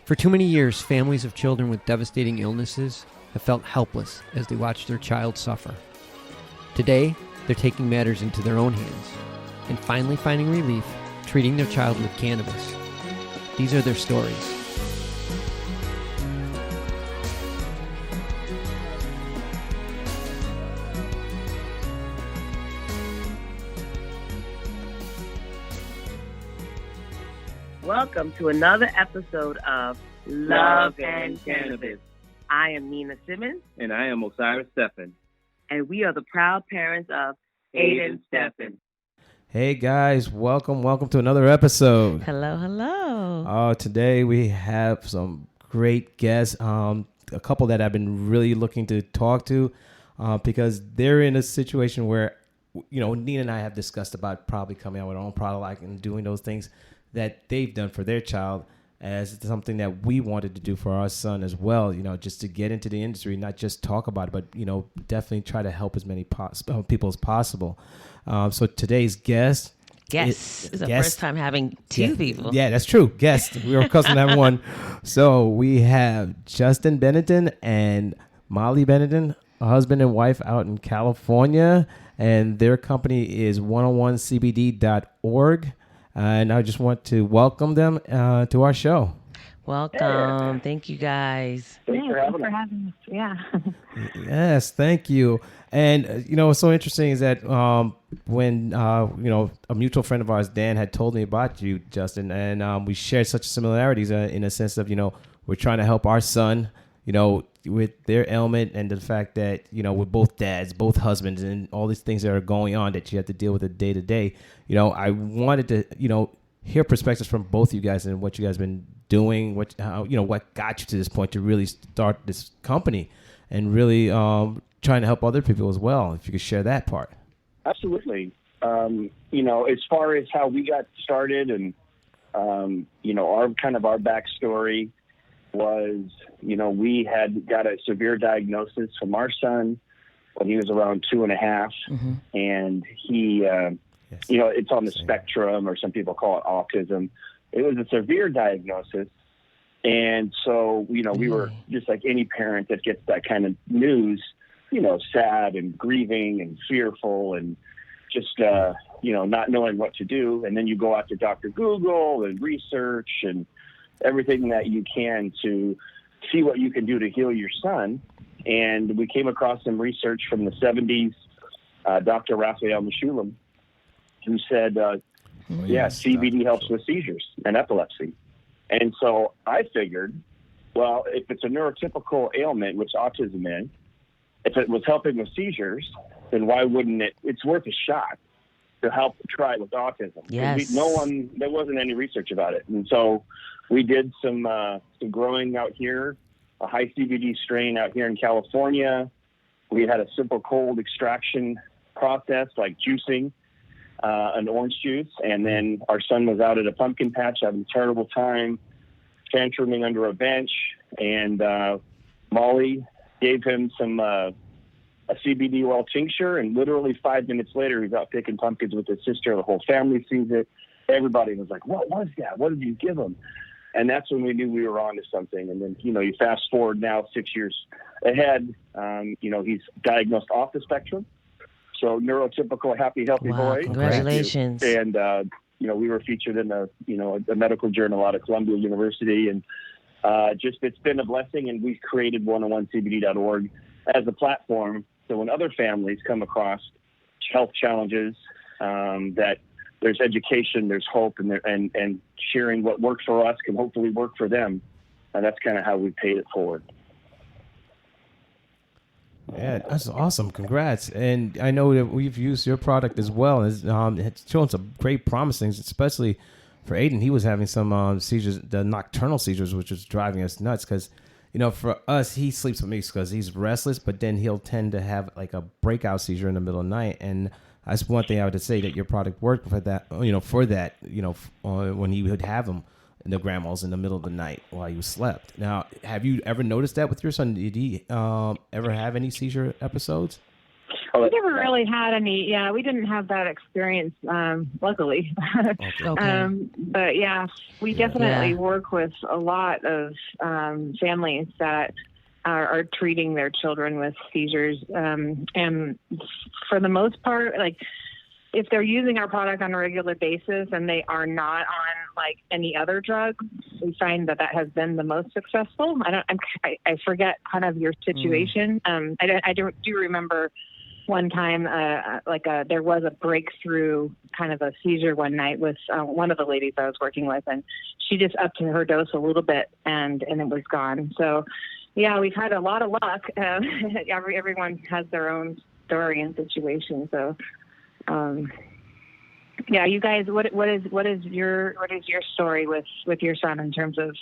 For too many years, families of children with devastating illnesses have felt helpless as they watch their child suffer. Today, they're taking matters into their own hands and finally finding relief treating their child with cannabis. These are their stories. Welcome to another episode of Love and Cannabis. I am Nina Simmons. And I am Osiris Steffen. And we are the proud parents of Aiden Steffen. Hey guys, welcome to another episode. Hello. Today we have some great guests, a couple that I've been really looking to talk to because they're in a situation where, you know, Nina and I have discussed about probably coming out with our own product line and doing those things that they've done for their child as something that we wanted to do for our son as well, you know, just to get into the industry, not just talk about it, but, you know, definitely try to help as many people as possible. So today's guest. Yes. It's the first time having two people. Yeah, that's true. Guest. We were accustomed to having one. So we have Justin Benton and Mollie Benton, a husband and wife out in California, and their company is 101cbd.org. And I just want to welcome them to our show. Welcome. Thank you, guys. Thanks for having us. Yeah. Yes, thank you. And, you know, what's so interesting is that when, you know, a mutual friend of ours, Dan, had told me about you, Justin, and we shared such similarities in a sense of, you know, we're trying to help our son, you know, with their ailment and the fact that, you know, with both dads, both husbands, and all these things that are going on that you have to deal with it day to day. You know, I wanted to, you know, hear perspectives from both of you guys and what you guys been doing, what got you to this point to really start this company and really trying to help other people as well. If you could share that part. Absolutely. You know, as far as how we got started and, you know, our backstory was, you know, we had got a severe diagnosis from our son when he was around 2.5. Mm-hmm. And he, you know, it's on the spectrum, or some people call it autism. It was a severe diagnosis. And so, you know, we were just like any parent that gets that kind of news, you know, sad and grieving and fearful and just, you know, not knowing what to do. And then you go out to Dr. Google and research and everything that you can to see what you can do to heal your son. And we came across some research from the 70s, Dr. Raphael Mechoulam, who said, CBD helps with seizures and epilepsy. And so I figured, well, if it's a neurotypical ailment, which autism is, if it was helping with seizures, then why wouldn't it? It's worth a shot to help try it with autism. Yes. There wasn't any research about it. And so we did some growing out here, a high CBD strain out here in California. We had a simple cold extraction process like juicing an orange juice. And then our son was out at a pumpkin patch having a terrible time, tantruming under a bench. And Mollie gave him some a CBD oil tincture, and literally 5 minutes later, he's out picking pumpkins with his sister. The whole family sees it. Everybody was like, "What was that? What did you give him?" And that's when we knew we were onto something. And then, you know, you fast forward now 6 years ahead. You know, he's diagnosed off the spectrum, so neurotypical, happy, healthy boy. Congratulations! And you know, we were featured in a medical journal out of Columbia University, and just it's been a blessing. And we've created 101cbd.org as a platform. So when other families come across health challenges, that there's education, there's hope, and sharing what works for us can hopefully work for them. And that's kind of how we paid it forward. Yeah, that's awesome. Congrats. And I know that we've used your product as well. It's shown some great promising, especially for Aiden. He was having some seizures, the nocturnal seizures, which was driving us nuts because, you know, for us, he sleeps with me because he's restless, but then he'll tend to have like a breakout seizure in the middle of the night. And that's one thing I would say that your product worked for that, when he would have them in the grandmas in the middle of the night while you slept. Now, have you ever noticed that with your son? Did he ever have any seizure episodes? Oh, we never really had any. Yeah, we didn't have that experience, luckily. Okay. But yeah, we definitely work with a lot of families that are treating their children with seizures, and for the most part, like, if they're using our product on a regular basis and they are not on like any other drug, we find that has been the most successful. I forget kind of your situation. I do remember one time, there was a breakthrough kind of a seizure one night with one of the ladies I was working with, and she just upped her dose a little bit and it was gone. So yeah, we've had a lot of luck. Everyone has their own story and situation. So, yeah, you guys, what is your story with your son in terms of,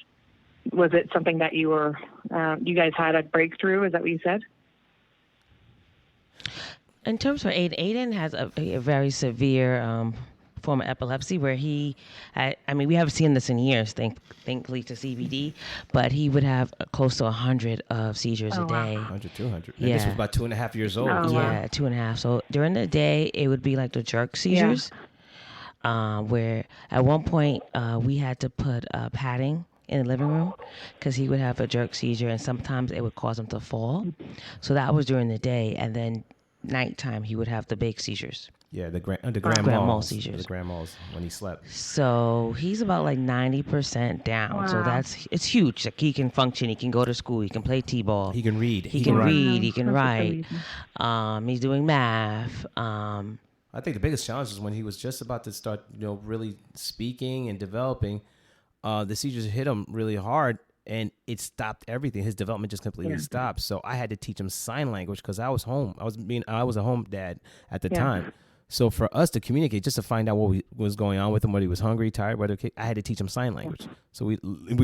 was it something that you guys had a breakthrough? Is that what you said? In terms of Aiden has a very severe form of epilepsy where we haven't seen this in years, thankfully to CBD, but he would have close to 100 of seizures a day. 100, 200. Yeah. And this was about 2.5 years old. Oh, Yeah, 2.5. So during the day, it would be like the jerk seizures, where at one point we had to put padding in the living room because he would have a jerk seizure, and sometimes it would cause him to fall. So that was during the day, and then nighttime he would have the big seizures. Yeah, the grand mal seizures. The grand mals when he slept. So he's about like 90% down. Wow. So it's huge. Like, he can function. He can go to school. He can play t-ball. He can read. He can read. He can That's write. amazing. He's doing math. I think the biggest challenge is when he was just about to start, really speaking and developing. The seizures hit him really hard, and it stopped everything. His development just completely stopped. So I had to teach him sign language because I was home. I was a home dad at the time. So for us to communicate, just to find out what was going on with him, whether he was hungry, tired, I had to teach him sign language. So we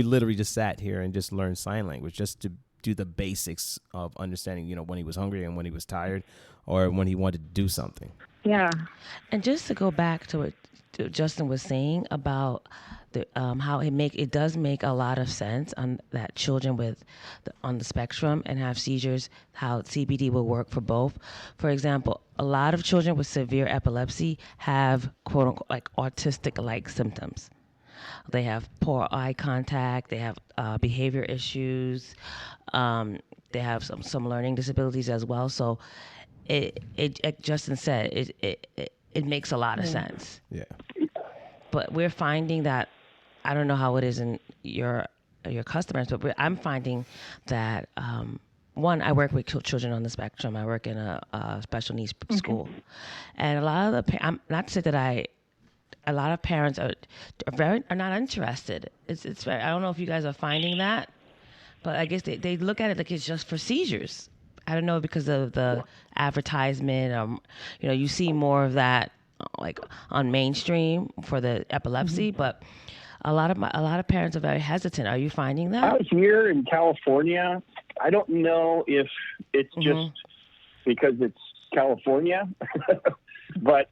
literally just sat here and just learned sign language just to do the basics of understanding, when he was hungry and when he was tired or when he wanted to do something. Yeah. And just to go back to what Justin was saying about how it does make a lot of sense on that children on the spectrum and have seizures, how CBD will work for both. For example, a lot of children with severe epilepsy have quote unquote like autistic-like symptoms. They have poor eye contact. They have behavior issues. They have some learning disabilities as well. So it Justin said it makes a lot of sense. Yeah. But we're finding that, I don't know how it is in your customers, but I'm finding that one, I work with children on the spectrum. I work in a special needs school, and a lot of not to say that a lot of parents are not interested. It's very, I don't know if you guys are finding that, but I guess they look at it like it's just for seizures. I don't know, because of the advertisement, you see more of that like on mainstream for the epilepsy, but a lot of parents are very hesitant. Are you finding that? Out here in California, I don't know if it's just because it's California, but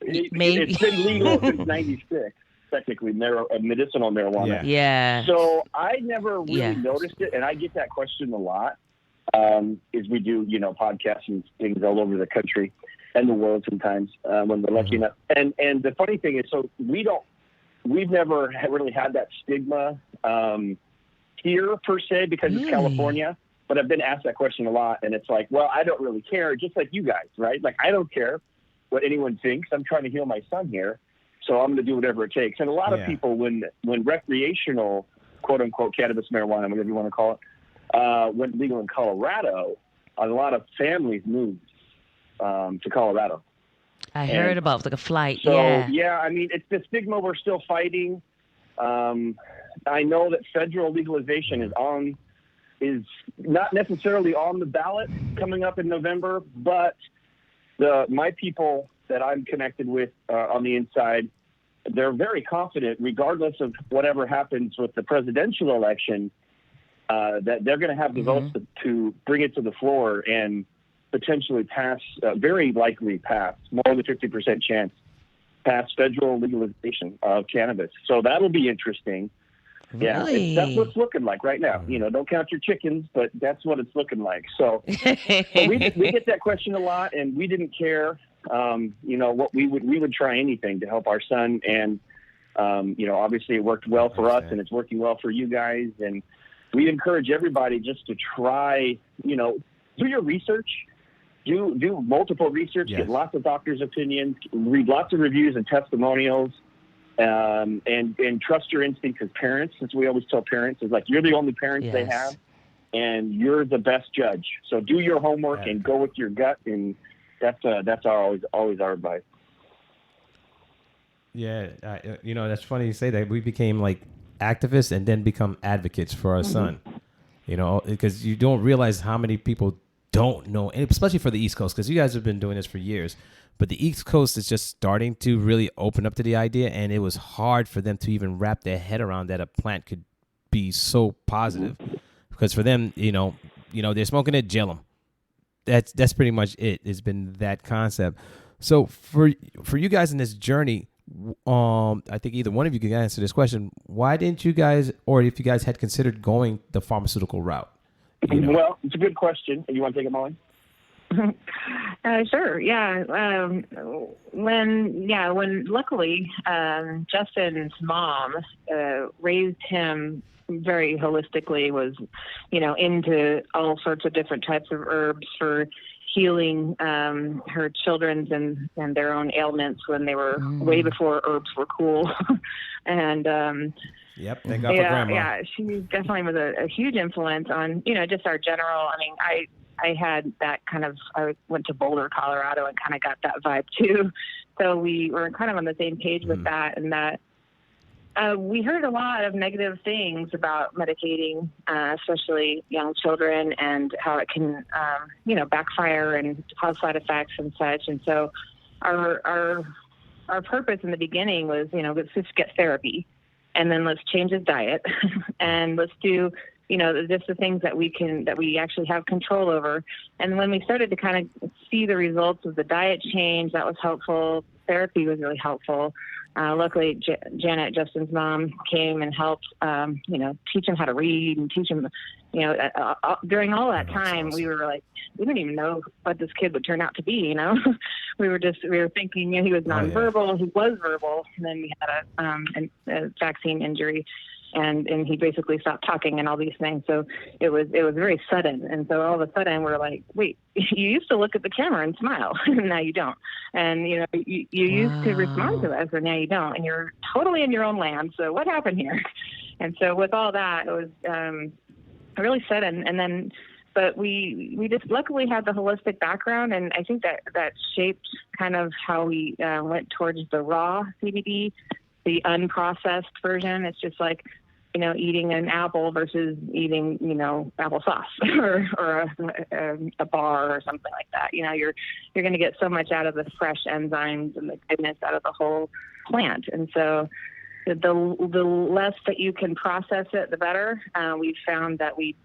Maybe. It's been legal since '96, technically, medicinal marijuana. Yeah. So I never really noticed it, and I get that question a lot. Is we do, podcasts and things all over the country and the world sometimes when we're lucky enough. And the funny thing is, so we've never really had that stigma here per se because it's California. But I've been asked that question a lot, and it's like, well, I don't really care, just like you guys, right? Like, I don't care what anyone thinks. I'm trying to heal my son here, so I'm going to do whatever it takes. And a lot of people, when recreational, quote unquote, cannabis, marijuana, whatever you want to call it, went legal in Colorado, a lot of families moved to Colorado. I heard about like a flight. So I mean, it's the stigma we're still fighting. I know that federal legalization is not necessarily on the ballot coming up in November, but my people that I'm connected with on the inside, they're very confident, regardless of whatever happens with the presidential election, that they're going to have the votes to bring it to the floor and potentially pass, very likely pass, more than 50% chance, pass federal legalization of cannabis. So that'll be interesting. Yeah, Really? that's what it's looking like right now. Don't count your chickens, but that's what it's looking like. So we get that question a lot, and we didn't care. What we would try anything to help our son, and obviously it worked well for us, and it's working well for you guys. And we encourage everybody just to try, do your research, do multiple research, get lots of doctors' opinions, read lots of reviews and testimonials. And trust your instinct as parents, since we always tell parents, is like, you're the only parents they have, and you're the best judge. So do your homework and go with your gut, and that's always our advice. Yeah, that's funny you say that. We became like activists and then become advocates for our son. Because you don't realize how many people don't know, and especially for the East Coast, because you guys have been doing this for years. But the East Coast is just starting to really open up to the idea, and it was hard for them to even wrap their head around that a plant could be so positive. Because for them, they're smoking it, jail them. That's pretty much it. It's been that concept. So for you guys in this journey, I think either one of you can answer this question. Why didn't you guys, or if you guys had considered going the pharmaceutical route? Well, it's a good question. You want to take it, Mollie? Sure. Yeah. When luckily Justin's mom raised him very holistically, was into all sorts of different types of herbs for healing her children's and their own ailments when they were way before herbs were cool. And thank God for Grandma. Yeah, she definitely was a huge influence on just our general. I mean, I had that I went to Boulder, Colorado, and kind of got that vibe too. So we were kind of on the same page with that, and that we heard a lot of negative things about medicating, especially young children, and how it can, backfire and cause side effects and such. And so our purpose in the beginning was, let's just get therapy, and then let's change his diet, and let's do just the things that we actually have control over. And when we started to kind of see the results of the diet change, that was helpful. Therapy was really helpful. Luckily, Janet, Justin's mom, came and helped, teach him how to read and teach him, during all that time, we were like, we didn't even know what this kid would turn out to be, we were thinking he was nonverbal. He was verbal. And then we had a vaccine injury. And he basically stopped talking and all these things. So it was very sudden. And so all of a sudden we're like, wait, you used to look at the camera and smile, and now you don't. And, you used to respond to us, and now you don't. And you're totally in your own land. So what happened here? And so with all that, it was really sudden. And then, but we just luckily had the holistic background. And I think that shaped kind of how we went towards the raw CBD, the unprocessed version. It's just like, eating an apple versus eating, applesauce or a bar or something like that. You're going to get so much out of the fresh enzymes and the goodness out of the whole plant. And so the less that you can process it, the better. We found that we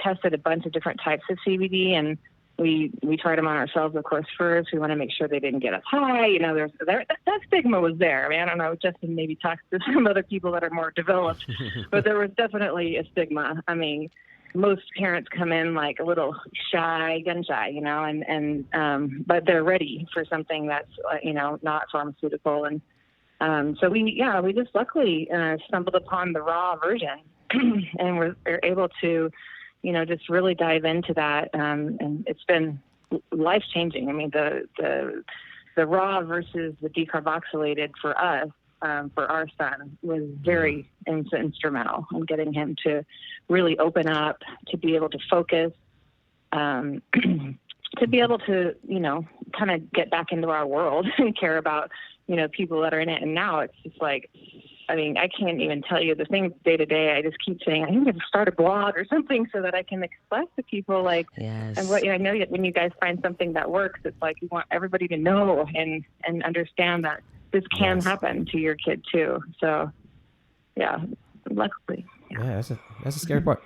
tested a bunch of different types of CBD, and we tried them on ourselves, of course, first. We want to make sure they didn't get us high. That stigma was there. I mean, I don't know, Justin maybe talks to some other people that are more developed, but there was definitely a stigma. I mean, most parents come in like a little gun shy, but they're ready for something that's, not pharmaceutical. And so we just luckily stumbled upon the raw version and we're able to just really dive into that. And it's been life-changing. I mean, the raw versus the decarboxylated for us, for our son, was very instrumental in getting him to really open up, to be able to focus, to be able to, kind of get back into our world and care about, people that are in it. And now it's just like, I mean, I can't even tell you the things day to day. I just keep saying, I need to start a blog or something so that I can express to people, like, yes. And what I know that when you guys find something that works, it's like you want everybody to know and understand that this can happen to your kid too. So, yeah, luckily. Yeah, that's a scary part.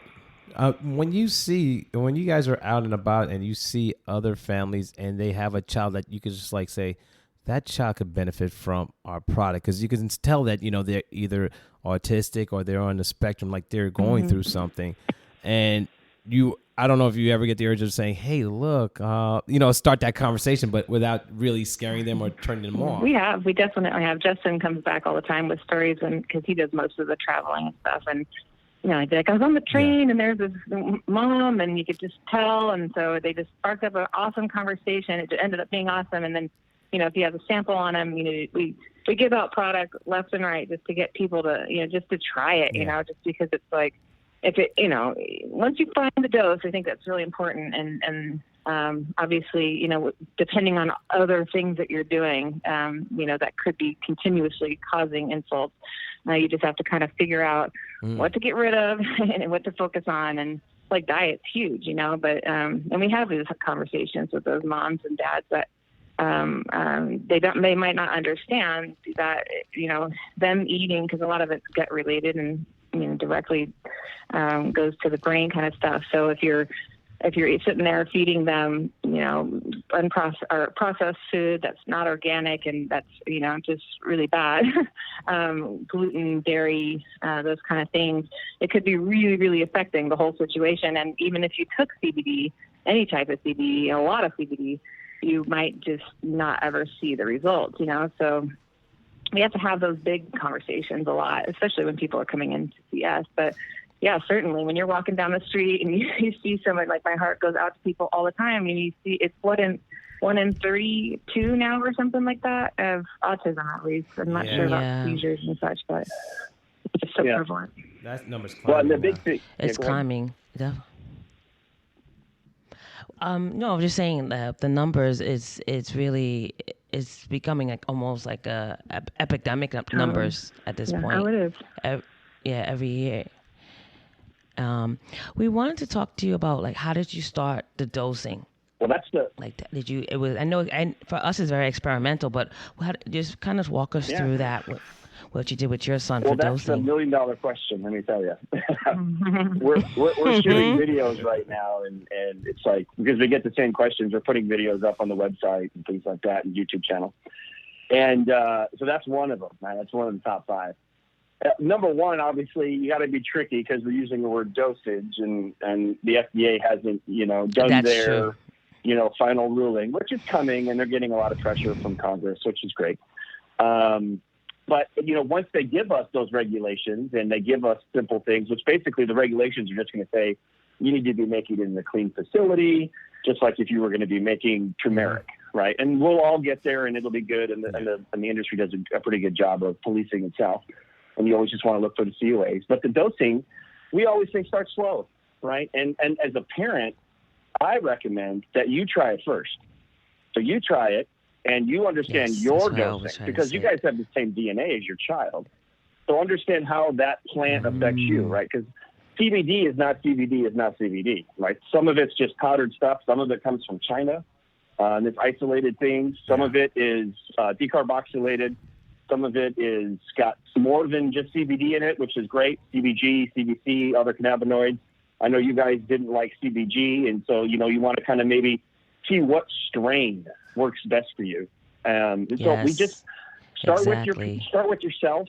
When you guys are out and about and you see other families and they have a child that you could just like say, that child could benefit from our product, because you can tell that, they're either autistic or they're on the spectrum, like they're going through something. And I don't know if you ever get the urge of saying, hey, look, start that conversation, but without really scaring them or turning them off. We definitely have. Justin comes back all the time with stories, and because he does most of the traveling and stuff. And, he'd be like, I was on the train and there's this mom, and you could just tell. And so they just sparked up an awesome conversation. It ended up being awesome. And then, if you have a sample on them, we give out product left and right just to get people to, just to try it, just because it's like, if it, once you find the dose, I think that's really important. And obviously, depending on other things that you're doing, that could be continuously causing insults. You just have to kind of figure out what to get rid of and what to focus on. And like diet's huge, but, and we have these conversations with those moms and dads that, they might not understand that, them eating, because a lot of it's gut related and, directly goes to the brain kind of stuff. So if you're sitting there feeding them, unprocessed or processed food that's not organic and that's, just really bad, gluten, dairy, those kind of things, it could be really, really affecting the whole situation. And even if you took CBD, any type of CBD, a lot of CBD, you might just not ever see the results, So we have to have those big conversations a lot, especially when people are coming in to see us. But yeah, certainly when you're walking down the street and you see someone, like my heart goes out to people all the time, and you see it's one in 2 now or something like that of autism, at least. I'm not sure about seizures and such, but it's so prevalent. That number's climbing. Well, and the big thing, it's climbing. No, I'm just saying that the numbers it's really it's becoming like almost like a epidemic numbers at this point. Oh, it is. Every year. We wanted to talk to you about like how did you start the dosing? Well, that's the did you? It was and for us it's very experimental, but just kind of walk us through that. What you did with your son for dosing? Well, that's the $1 million question. Let me tell you, we're shooting videos right now, and it's like because we get the same questions, we're putting videos up on the website and things like that, and YouTube channel, and so that's one of them. Man, that's one of the top 5. Number one, obviously, you got to be tricky because we're using the word dosage, and the FDA hasn't done That's their true. Final ruling, which is coming, and they're getting a lot of pressure from Congress, which is great. But, once they give us those regulations and they give us simple things, which basically the regulations are just going to say, you need to be making it in a clean facility, just like if you were going to be making turmeric, right? And we'll all get there and it'll be good. And the industry does a pretty good job of policing itself. And you always just want to look for the COAs. But the dosing, we always say start slow, right? And as a parent, I recommend that you try it first. So you try it. And you understand your dosing because you guys have the same DNA as your child. So understand how that plant affects you, right? Because CBD is not CBD, right? Some of it's just powdered stuff. Some of it comes from China, and it's isolated things. Some of it is decarboxylated. Some of it is got more than just CBD in it, which is great. CBG, CBC, other cannabinoids. I know you guys didn't like CBG, and so, you want to kind of maybe see what strain works best for you. So we just start with yourself,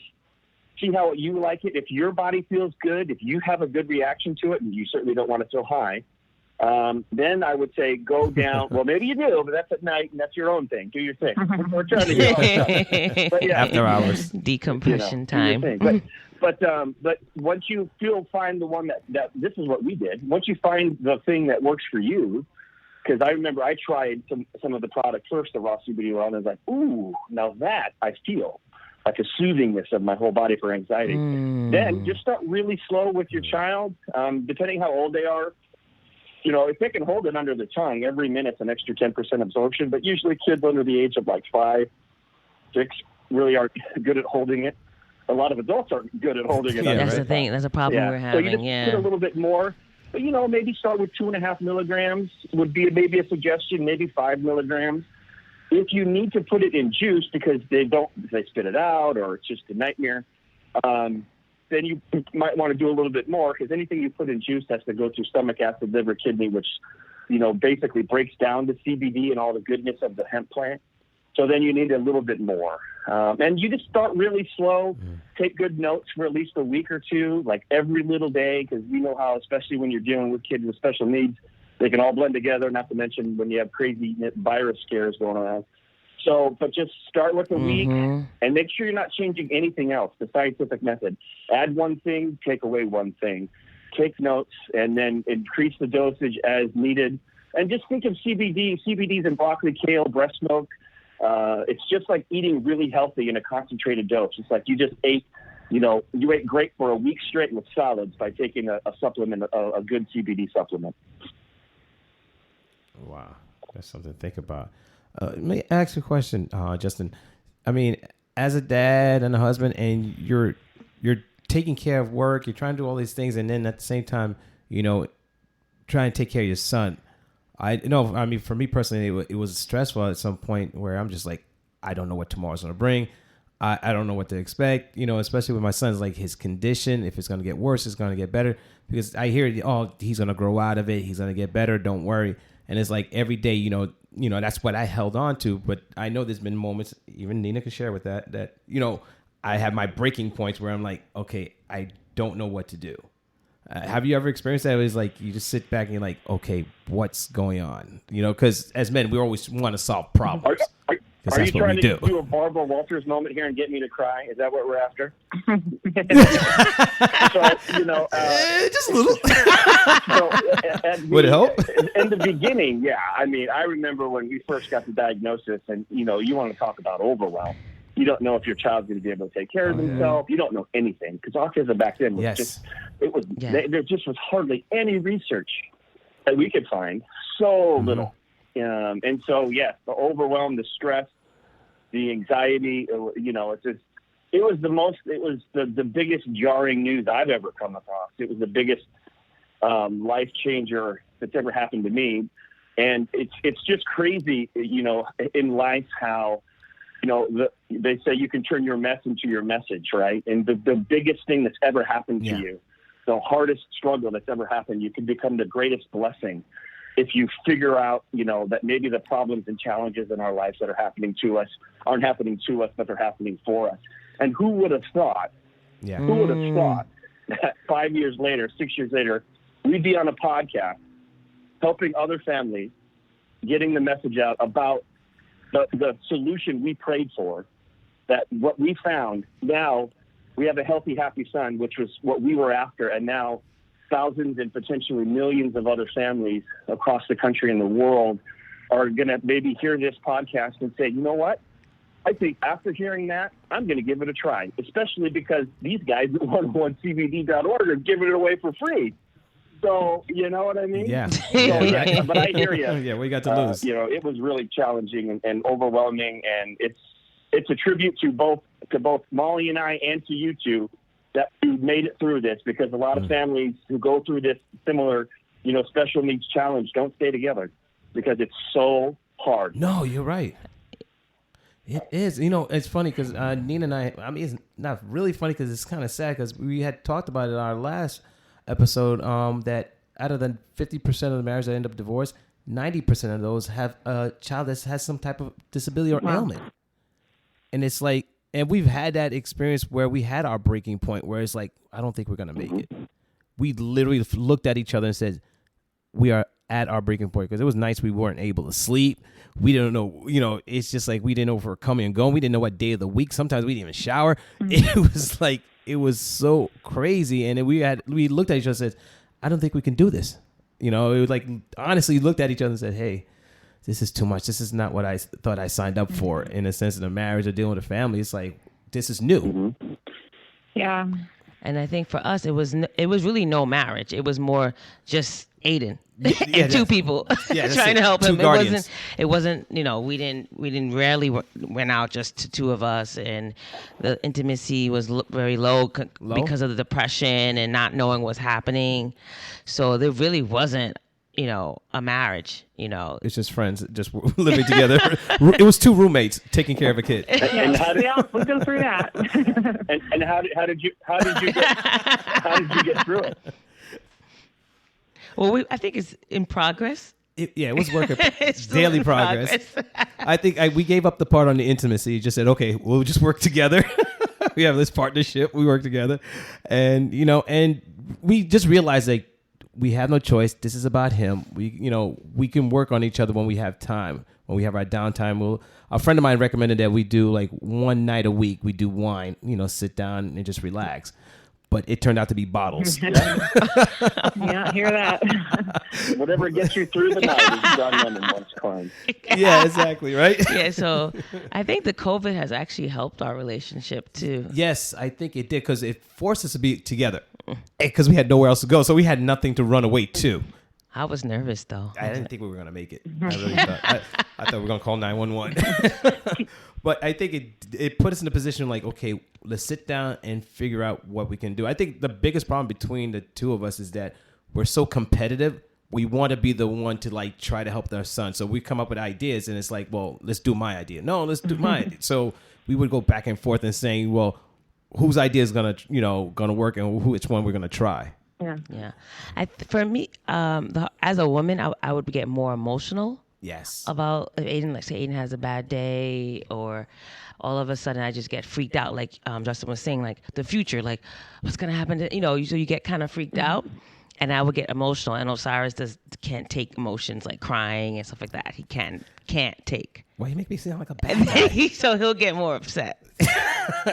see how you like it. If your body feels good, if you have a good reaction to it, and you certainly don't want to feel high, then I would say go down. Well, maybe you do, but that's at night, and that's your own thing. Do your thing. We're trying to get all stuff. But after hours decompression time. But once you find the one that this is what we did. Once you find the thing that works for you. Because I remember I tried some of the product first, the raw CBD oil, and I was like, ooh, now that I feel like a soothingness of my whole body for anxiety. Then just start really slow with your child, depending how old they are. If they can hold it under the tongue, every minute's an extra 10% absorption, but usually kids under the age of like 5, 6 really aren't good at holding it. A lot of adults aren't good at holding it. That's the thing. That's a problem we're having. So you just put a little bit more. But, maybe start with 2.5 milligrams would be maybe a suggestion, maybe 5 milligrams. If you need to put it in juice because they spit it out or it's just a nightmare, then you might want to do a little bit more because anything you put in juice has to go through stomach acid, liver, kidney, which, basically breaks down the CBD and all the goodness of the hemp plant. So then you need a little bit more. And you just start really slow, take good notes for at least a week or two, like every little day, because you know how, especially when you're dealing with kids with special needs, they can all blend together, not to mention when you have crazy virus scares going around. So, but just start with a week and make sure you're not changing anything else, the scientific method. Add one thing, take away one thing. Take notes, and then increase the dosage as needed. And just think of CBD. CBD's in broccoli, kale, breast milk. It's just like eating really healthy in a concentrated dose. It's like you just ate, you ate great for a week straight with solids by taking a supplement, a good CBD supplement. Wow, that's something to think about. Let me ask you a question, Justin. I mean, as a dad and a husband, and you're taking care of work, you're trying to do all these things, and then at the same time, trying to take care of your son. For me personally, it was stressful at some point where I'm just like, I don't know what tomorrow's going to bring. I don't know what to expect, especially with my son's like his condition. If it's going to get worse, it's going to get better, because I hear, he's going to grow out of it. He's going to get better. Don't worry. And it's like every day, that's what I held on to. But I know there's been moments, even Nina can share with that, I have my breaking points where I'm like, okay, I don't know what to do. Have you ever experienced that? It was like you just sit back and you're like, okay, what's going on? Because as men, we always want to solve problems. Are you trying to do a Barbara Walters moment here and get me to cry? Is that what we're after? Just a little. Would it help? In the beginning, yeah. I mean, I remember when we first got the diagnosis, and you want to talk about overwhelm. You don't know if your child's going to be able to take care of themselves. You don't know anything, because autism back then was there just was hardly any research that we could find. So little. And so, yes, the overwhelm, the stress, the anxiety, it was the biggest jarring news I've ever come across. It was the biggest life changer that's ever happened to me. And it's just crazy, in life how, they say you can turn your mess into your message, right? And the biggest thing that's ever happened to you, the hardest struggle that's ever happened, you can become the greatest blessing if you figure out, that maybe the problems and challenges in our lives that are happening to us aren't happening to us, but they're happening for us. And who would have thought, that 5 years later, 6 years later, we'd be on a podcast helping other families, getting the message out about the solution we prayed for, that what we found. Now we have a healthy, happy son, which was what we were after. And now thousands and potentially millions of other families across the country and the world are going to maybe hear this podcast and say, you know what? I think after hearing that, I'm going to give it a try, especially because these guys at 101cbd.org are giving it away for free. So, you know what I mean? Yeah. But I hear you. Yeah, we got to lose. It was really challenging and overwhelming, and it's a tribute to both Mollie and I and to you two that you made it through this, because a lot of families who go through this similar, special needs challenge don't stay together because it's so hard. No, you're right. It is. It's funny because Nina and I mean, it's not really funny because it's kind of sad, because we had talked about it in our last episode, that out of the 50% of the marriages that end up divorced, 90% of those have a child that has some type of disability or ailment. And it's like, and we've had that experience where we had our breaking point where it's like, I don't think we're going to make it. We literally looked at each other and said, we are at our breaking point, because it was nights we weren't able to sleep. We didn't know, it's just like we didn't know if we were coming and going. We didn't know what day of the week. Sometimes we didn't even shower. It was like, it was so crazy. And we looked at each other and said, I don't think we can do this. It was like, honestly looked at each other and said, hey, this is too much. This is not what I thought I signed up for, in a sense of a marriage or dealing with a family. It's like, this is new. Yeah. And I think for us, it was really no marriage. It was more just Aiden and two people trying to help him. Guardians. It wasn't. We didn't rarely went out just to two of us, and the intimacy was very low because of the depression and not knowing what's happening. So there really wasn't, a marriage. It's just friends, just living together. It was two roommates taking care of a kid. And we'll go through that. and how did you get through it? Well, I think it's in progress. It was work It's daily progress. I think we gave up the part on the intimacy. Just said, okay, we'll just work together. We have this partnership. We work together, and we just realized like we have no choice. This is about him. We can work on each other when we have time. When we have our downtime, a friend of mine recommended that we do like one night a week. We do wine, sit down and just relax. But it turned out to be bottles. Yeah, hear that. Whatever gets you through the night is John Lennon once coined. Yeah, exactly, right? Yeah, so I think the COVID has actually helped our relationship too. Yes, I think it did because it forced us to be together because we had nowhere else to go. So we had nothing to run away to. I was nervous though. I didn't think we were going to make it. I really thought. I thought we were going to call 911. But I think it put us in a position like, okay, let's sit down and figure out what we can do. I think the biggest problem between the two of us is that we're so competitive. We want to be the one to like try to help our son. So we come up with ideas and it's like, well, let's do my idea. No, let's do my idea. So we would go back and forth and saying, well, whose idea is going to work and which one we're going to try. Yeah. For me, as a woman, I would get more emotional. Yes. About Aiden, like say Aiden has a bad day, or all of a sudden I just get freaked out. Like Justin was saying, like the future, like what's gonna happen to so you get kind of freaked out, and I would get emotional. And Osiris can't take emotions like crying and stuff like that. He can't take. Well, you make me sound like a bad guy. So he'll get more upset.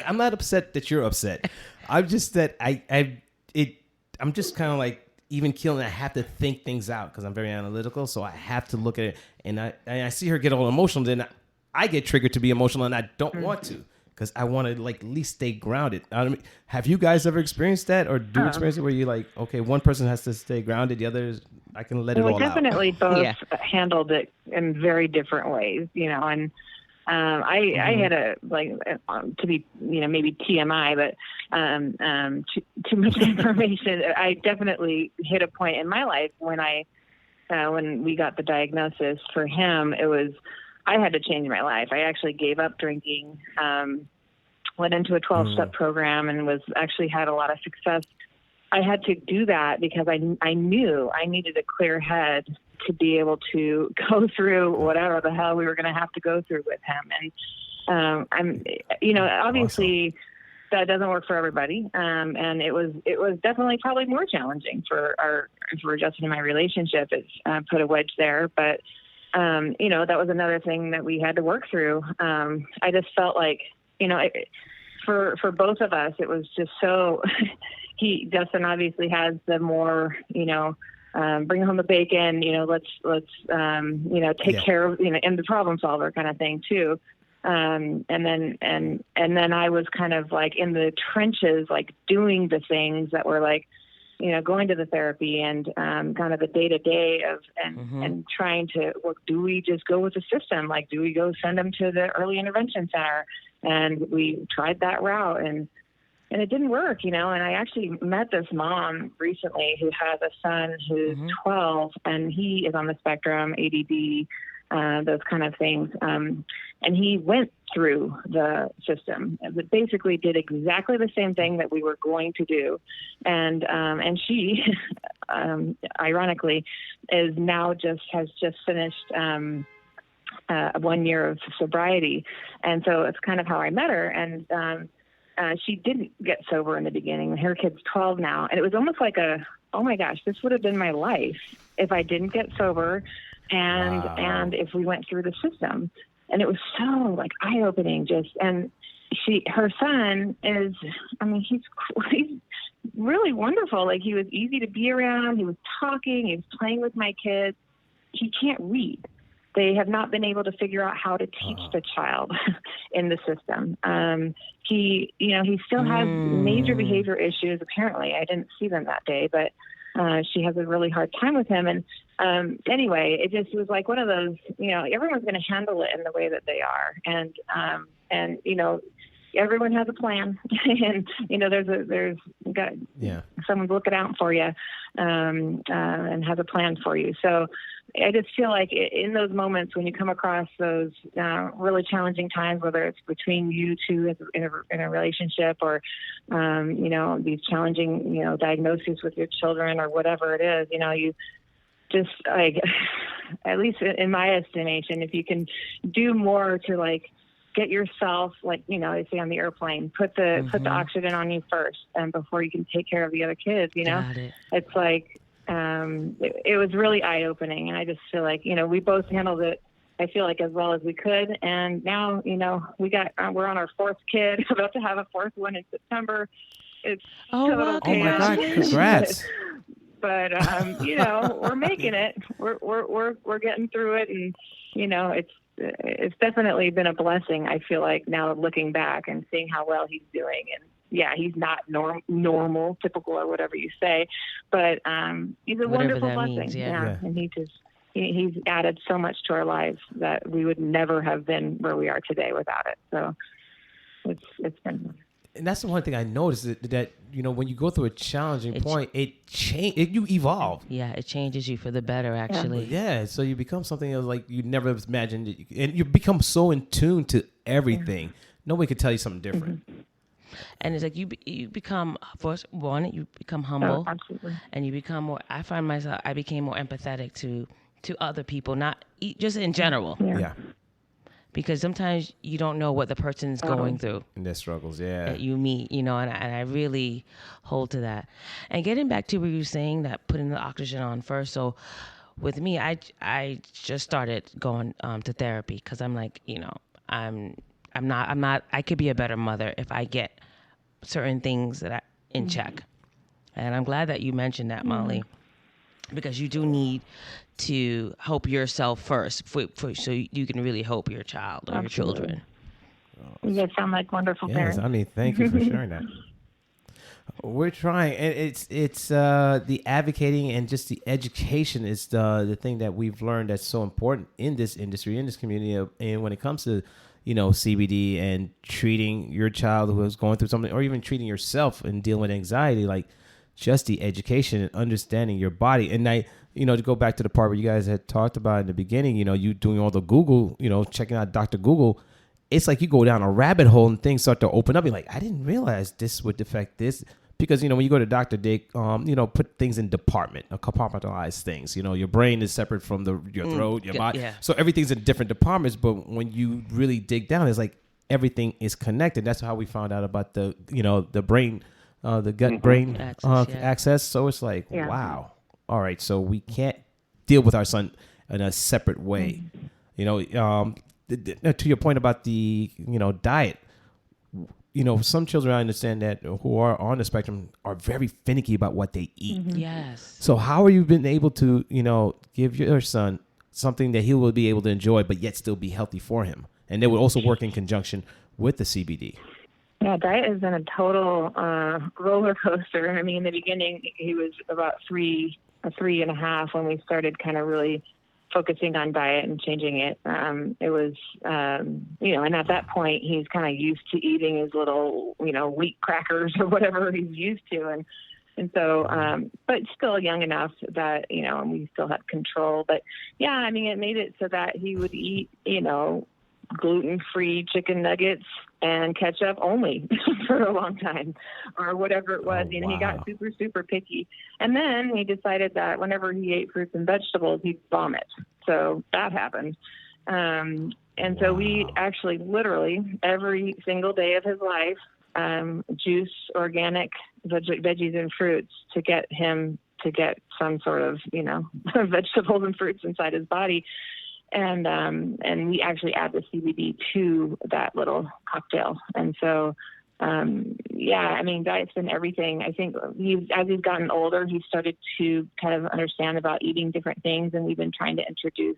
I'm not upset that you're upset. I'm just that I'm just kind of like even killing. I have to think things out because I'm very analytical. So I have to look at it, and I see her get all emotional. Then I get triggered to be emotional, and I don't want to because I want to like at least stay grounded. Have you guys ever experienced that, or experience it where you like, okay, one person has to stay grounded, the others I can let it all out? We definitely both handled it in very different ways, and. I had to be, maybe TMI, but too much information. I definitely hit a point in my life when we got the diagnosis for him. I had to change my life. I actually gave up drinking, went into a 12-step program, and had a lot of success. I had to do that because I knew I needed a clear head to be able to go through whatever the hell we were going to have to go through with him. And obviously that doesn't work for everybody. And it was definitely probably more challenging for Justin and my relationship. It's put a wedge there, but that was another thing that we had to work through. I just felt like, for both of us, it was just so. Justin obviously has the more, bring home the bacon, let's take care of, and the problem solver kind of thing too. And then I was kind of like in the trenches, like doing the things that were like, going to the therapy and kind of the day to day of and trying to, well, do we just go with the system? Like, do we go send them to the early intervention center? And we tried that route and it didn't work, and I actually met this mom recently who has a son who's 12 and he is on the spectrum, ADD, those kind of things. And he went through the system, but basically did exactly the same thing that we were going to do. And she, ironically, is now has just finished 1 year of sobriety. And so it's kind of how I met her. And, she didn't get sober in the beginning. Her kid's 12 now. And it was almost like oh my gosh, this would have been my life if I didn't get sober and if we went through the system. And it was so like eye-opening and her son is, he's really wonderful. Like he was easy to be around. He was talking, he was playing with my kids. He can't read. They have not been able to figure out how to teach the child in the system. He still has major behavior issues. Apparently, I didn't see them that day, but she has a really hard time with him. And anyway, it just was like one of those. Everyone's going to handle it in the way that they are, and everyone has a plan, and there's someone's looking out for you, and has a plan for you. So I just feel like in those moments when you come across those really challenging times, whether it's between you two in a relationship or, these challenging, diagnoses with your children or whatever it is, you just like, at least in my estimation, if you can do more to like get yourself, like, you know, they say on the airplane, put the oxygen on you first, and before you can take care of the other kids, you know. It's like, it was really eye-opening, and I just feel like, you know, we both handled it, I feel like, as well as we could. And now, you know, we're on our fourth kid, about to have a fourth one in September. It's wow, oh my God, congrats. But you know, we're making it. We're getting through it, and you know, it's definitely been a blessing. I feel like now looking back and seeing how well he's doing, and yeah, he's not normal, typical, or whatever you say, but he's a wonderful blessing. Means, yeah, and he's added so much to our lives that we would never have been where we are today without it. So it's been. And that's the one thing I noticed that you know, when you go through a challenging point, you evolve. Yeah, it changes you for the better, actually. Yeah, so you become something else like you never imagined, and you become so in tune to everything. Yeah. Nobody could tell you something different. Mm-hmm. And it's like you become, first one, you become humble, and you become more. I find myself, I became more empathetic to other people, not just in general. Yeah. Because sometimes you don't know what the person's going through. And their struggles, yeah. That you meet, you know, and I really hold to that. And getting back to what you were saying, that putting the oxygen on first. So with me, I just started going to therapy because I'm like, you know, I'm not, I could be a better mother if I get certain things that in check. And I'm glad that you mentioned that, Mollie, because you do need to help yourself first so you can really help your child or your children. You guys sound like wonderful parents. I mean, thank you for sharing that. We're trying, and it's the advocating and just the education is the thing that we've learned that's so important in this industry, in this community, and when it comes to, you know, CBD and treating your child who is going through something, or even treating yourself and dealing with anxiety, like just the education and understanding your body. And you know, to go back to the part where you guys had talked about in the beginning, you know, you doing all the Google, you know, checking out Dr. Google, it's like you go down a rabbit hole and things start to open up. You're like, I didn't realize this would affect this. Because, you know, when you go to doctor, they, you know, put things in compartmentalize things. You know, your brain is separate from your throat, your body. Yeah. So everything's in different departments. But when you really dig down, it's like everything is connected. That's how we found out about the, you know, the brain, the gut-brain access. So it's like, wow. All right, so we can't deal with our son in a separate way. You know, to your point about the, you know, diet, you know, some children, I understand that, who are on the spectrum are very finicky about what they eat. Yes. So how are you been able to, you know, give your son something that he will be able to enjoy, but yet still be healthy for him? And they would also work in conjunction with the CBD. Yeah, diet has been a total roller coaster. I mean, in the beginning, he was about 3.5 when we started kind of really focusing on diet and changing it. It was, you know, and at that point, he's kind of used to eating his little, you know, wheat crackers or whatever he's used to. And so, but still young enough that, you know, and we still had control. But yeah, I mean, it made it so that he would eat, you know, gluten-free chicken nuggets and ketchup only for a long time, or whatever it was. He got super, super picky. And then he decided that whenever he ate fruits and vegetables, he'd vomit. So that happened. And so we actually literally every single day of his life, juice, organic veggies and fruits to get him to get some sort of, you know, vegetables and fruits inside his body. And we actually add the CBD to that little cocktail. And so, yeah, I mean, diet's been everything. I think as he's gotten older, he started to kind of understand about eating different things. And we've been trying to introduce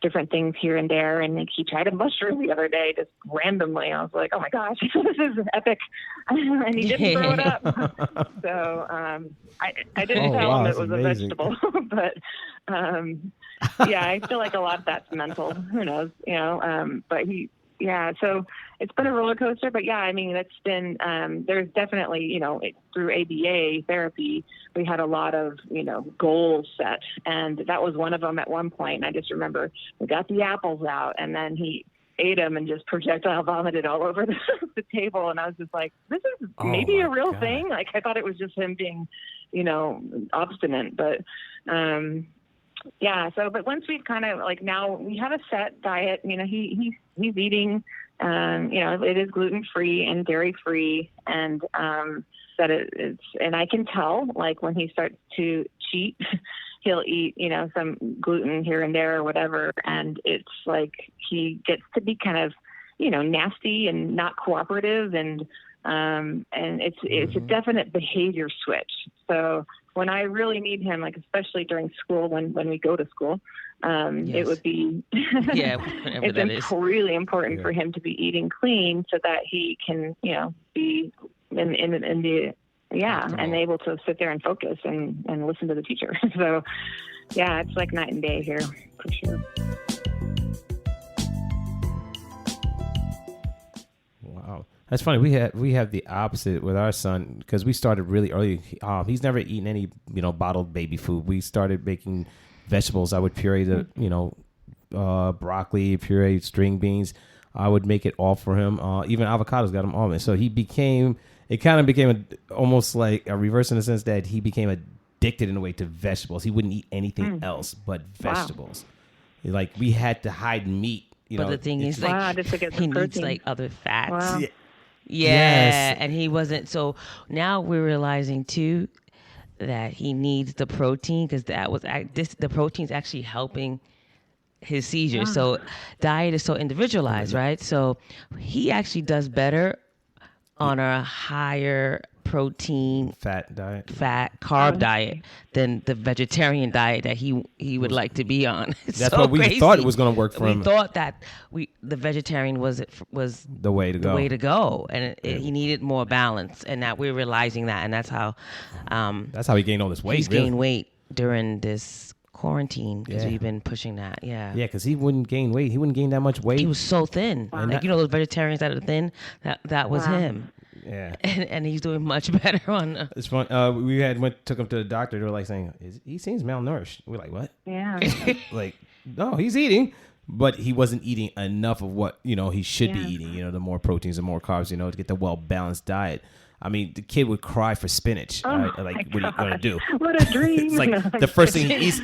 different things here and there. And like, he tried a mushroom the other day, just randomly. I was like, oh my gosh, this is epic. And he didn't throw it up. So I didn't tell him it was amazing. A vegetable, but yeah, I feel like a lot of that's mental. Who knows, you know? But so it's been a roller coaster. But yeah, I mean, that's been there's definitely, you know, through ABA therapy, we had a lot of, you know, goals set, and that was one of them at one point. And I just remember we got the apples out, and then he ate them and just projectile vomited all over the table. And I was just like, this is maybe a real thing. Like, I thought it was just him being, you know, obstinate, but But once we've kind of like, now we have a set diet, he's eating, it is gluten-free and dairy-free, and that it's, and I can tell, like, when he starts to cheat, he'll eat, some gluten here and there or whatever. And it's like, he gets to be kind of, nasty and not cooperative. And it's a definite behavior switch. So when I really need him, like, especially during school, when we go to school, it would be, it's really important for him to be eating clean so that he can, be in the, and able to sit there and focus and listen to the teacher. So, it's like night and day here for sure. Wow, that's funny. We have the opposite with our son because we started really early. He's never eaten any bottled baby food. We started making vegetables. I would puree the broccoli, puree string beans. I would make it all for him. Even avocados got him almonds. So it kind of became almost like a reverse in the sense that he became addicted in a way to vegetables. He wouldn't eat anything else but vegetables. Wow. Like, we had to hide meat. But the thing is, like, he needs like other fats. Wow. Yeah. Yes. And he wasn't. So now we're realizing too that he needs the protein, because the protein's actually helping his seizures. So diet is so individualized, right? So he actually does better on a higher protein, fat carb diet than the vegetarian diet that he would like to be on. That's what we thought it was going to work for him. We thought that the vegetarian was the way to go, and he needed more balance, and that we're realizing that, and that's how he gained all this weight. He's gained weight during this quarantine because we've been pushing that. Because he wouldn't gain weight. He wouldn't gain that much weight. He was so thin. Wow. Like, those vegetarians that are thin, that was him. Yeah, and he's doing much better on. It's fun. We took him to the doctor. They were like saying, he seems malnourished. We're like, what? Yeah. Like, no, he's eating, but he wasn't eating enough of what he should be eating. The more proteins and more carbs. To get the well balanced diet. I mean, the kid would cry for spinach. Right? Like, what are you gonna do? What a dream! It's like the first thing he eats.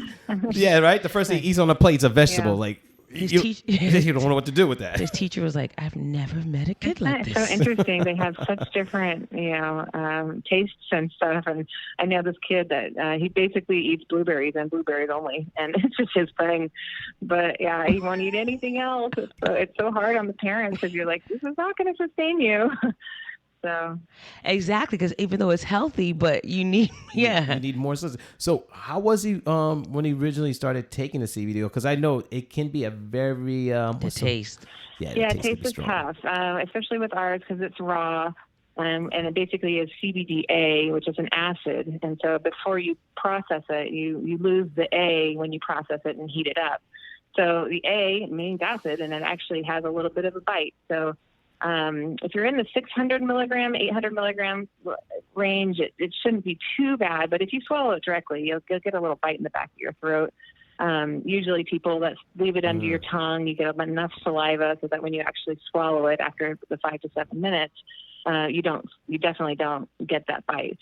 Yeah, right. The first thing he eats on the plate is a vegetable. Like. You don't know what to do with that. His teacher was like, "I've never met a kid like this." So interesting. They have such different, tastes and stuff. And I know this kid that he basically eats blueberries and blueberries only, and it's just his thing. But he won't eat anything else. It's so hard on the parents because you're like, this is not going to sustain you. So exactly, because even though it's healthy, but you need you need more. So how was he when he originally started taking the CBD? Because I know it can be a very the taste. The taste is tough, especially with ours because it's raw, and it basically is CBD-A, which is an acid. And so before you process it, you lose the A when you process it and heat it up. So the A means acid, and it actually has a little bit of a bite. So if you're in the 600 milligram, 800 milligram range, it shouldn't be too bad. But if you swallow it directly, you'll get a little bite in the back of your throat. Usually people that leave it under your tongue, you get enough saliva so that when you actually swallow it after the 5 to 7 minutes, you definitely don't get that bite.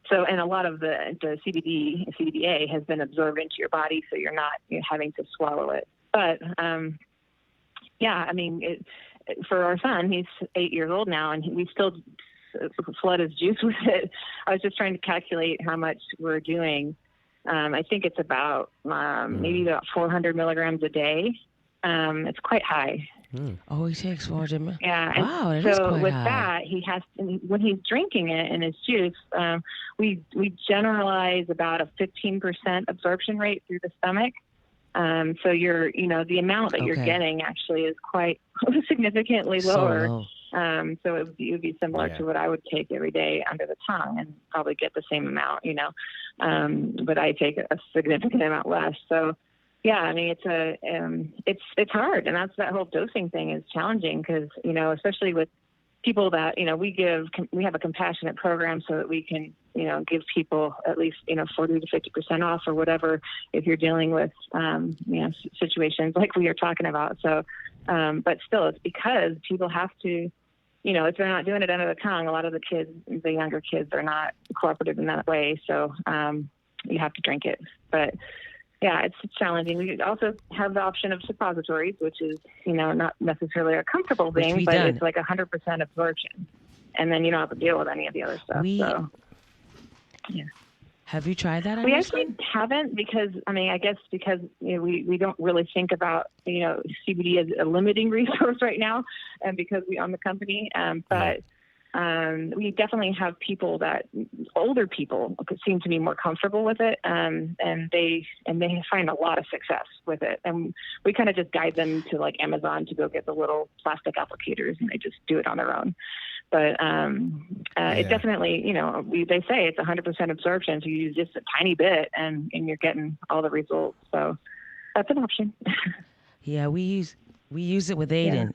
So, and a lot of the CBD-A has been absorbed into your body, so you're not having to swallow it. But, for our son, he's 8 years old now, and we still flood his juice with it. I was just trying to calculate how much we're doing. I think it's about maybe about 400 milligrams a day. It's quite high. Oh, he takes 400. Yeah. Wow, that is quite with high. that, he has when he's drinking it in his juice, we generalize about a 15% absorption rate through the stomach. So the amount that you're getting actually is quite significantly lower. So low. So it would be similar to what I would take every day under the tongue and probably get the same amount, but I take a significant amount less. So it's hard. And that's that whole dosing thing is challenging because, especially with people that, we have a compassionate program so that we can, give people at least, 40 to 50% off or whatever, if you're dealing with, situations like we are talking about. So, but still it's because people have to, if they're not doing it under the tongue, a lot of the younger kids are not cooperative in that way. So, you have to drink it, but it's challenging. We also have the option of suppositories, which is, not necessarily a comfortable thing, but it's like 100% absorption. And then you don't have to deal with any of the other stuff. Have you tried that? We actually haven't because we don't really think about, CBD as a limiting resource right now, and because we own the company. But we definitely have older people seem to be more comfortable with it, and they find a lot of success with it. And we kind of just guide them to like Amazon to go get the little plastic applicators, and they just do it on their own. But it definitely, they say it's 100% absorption, so you use just a tiny bit, and you're getting all the results. So that's an option. Yeah, we use it with Aiden,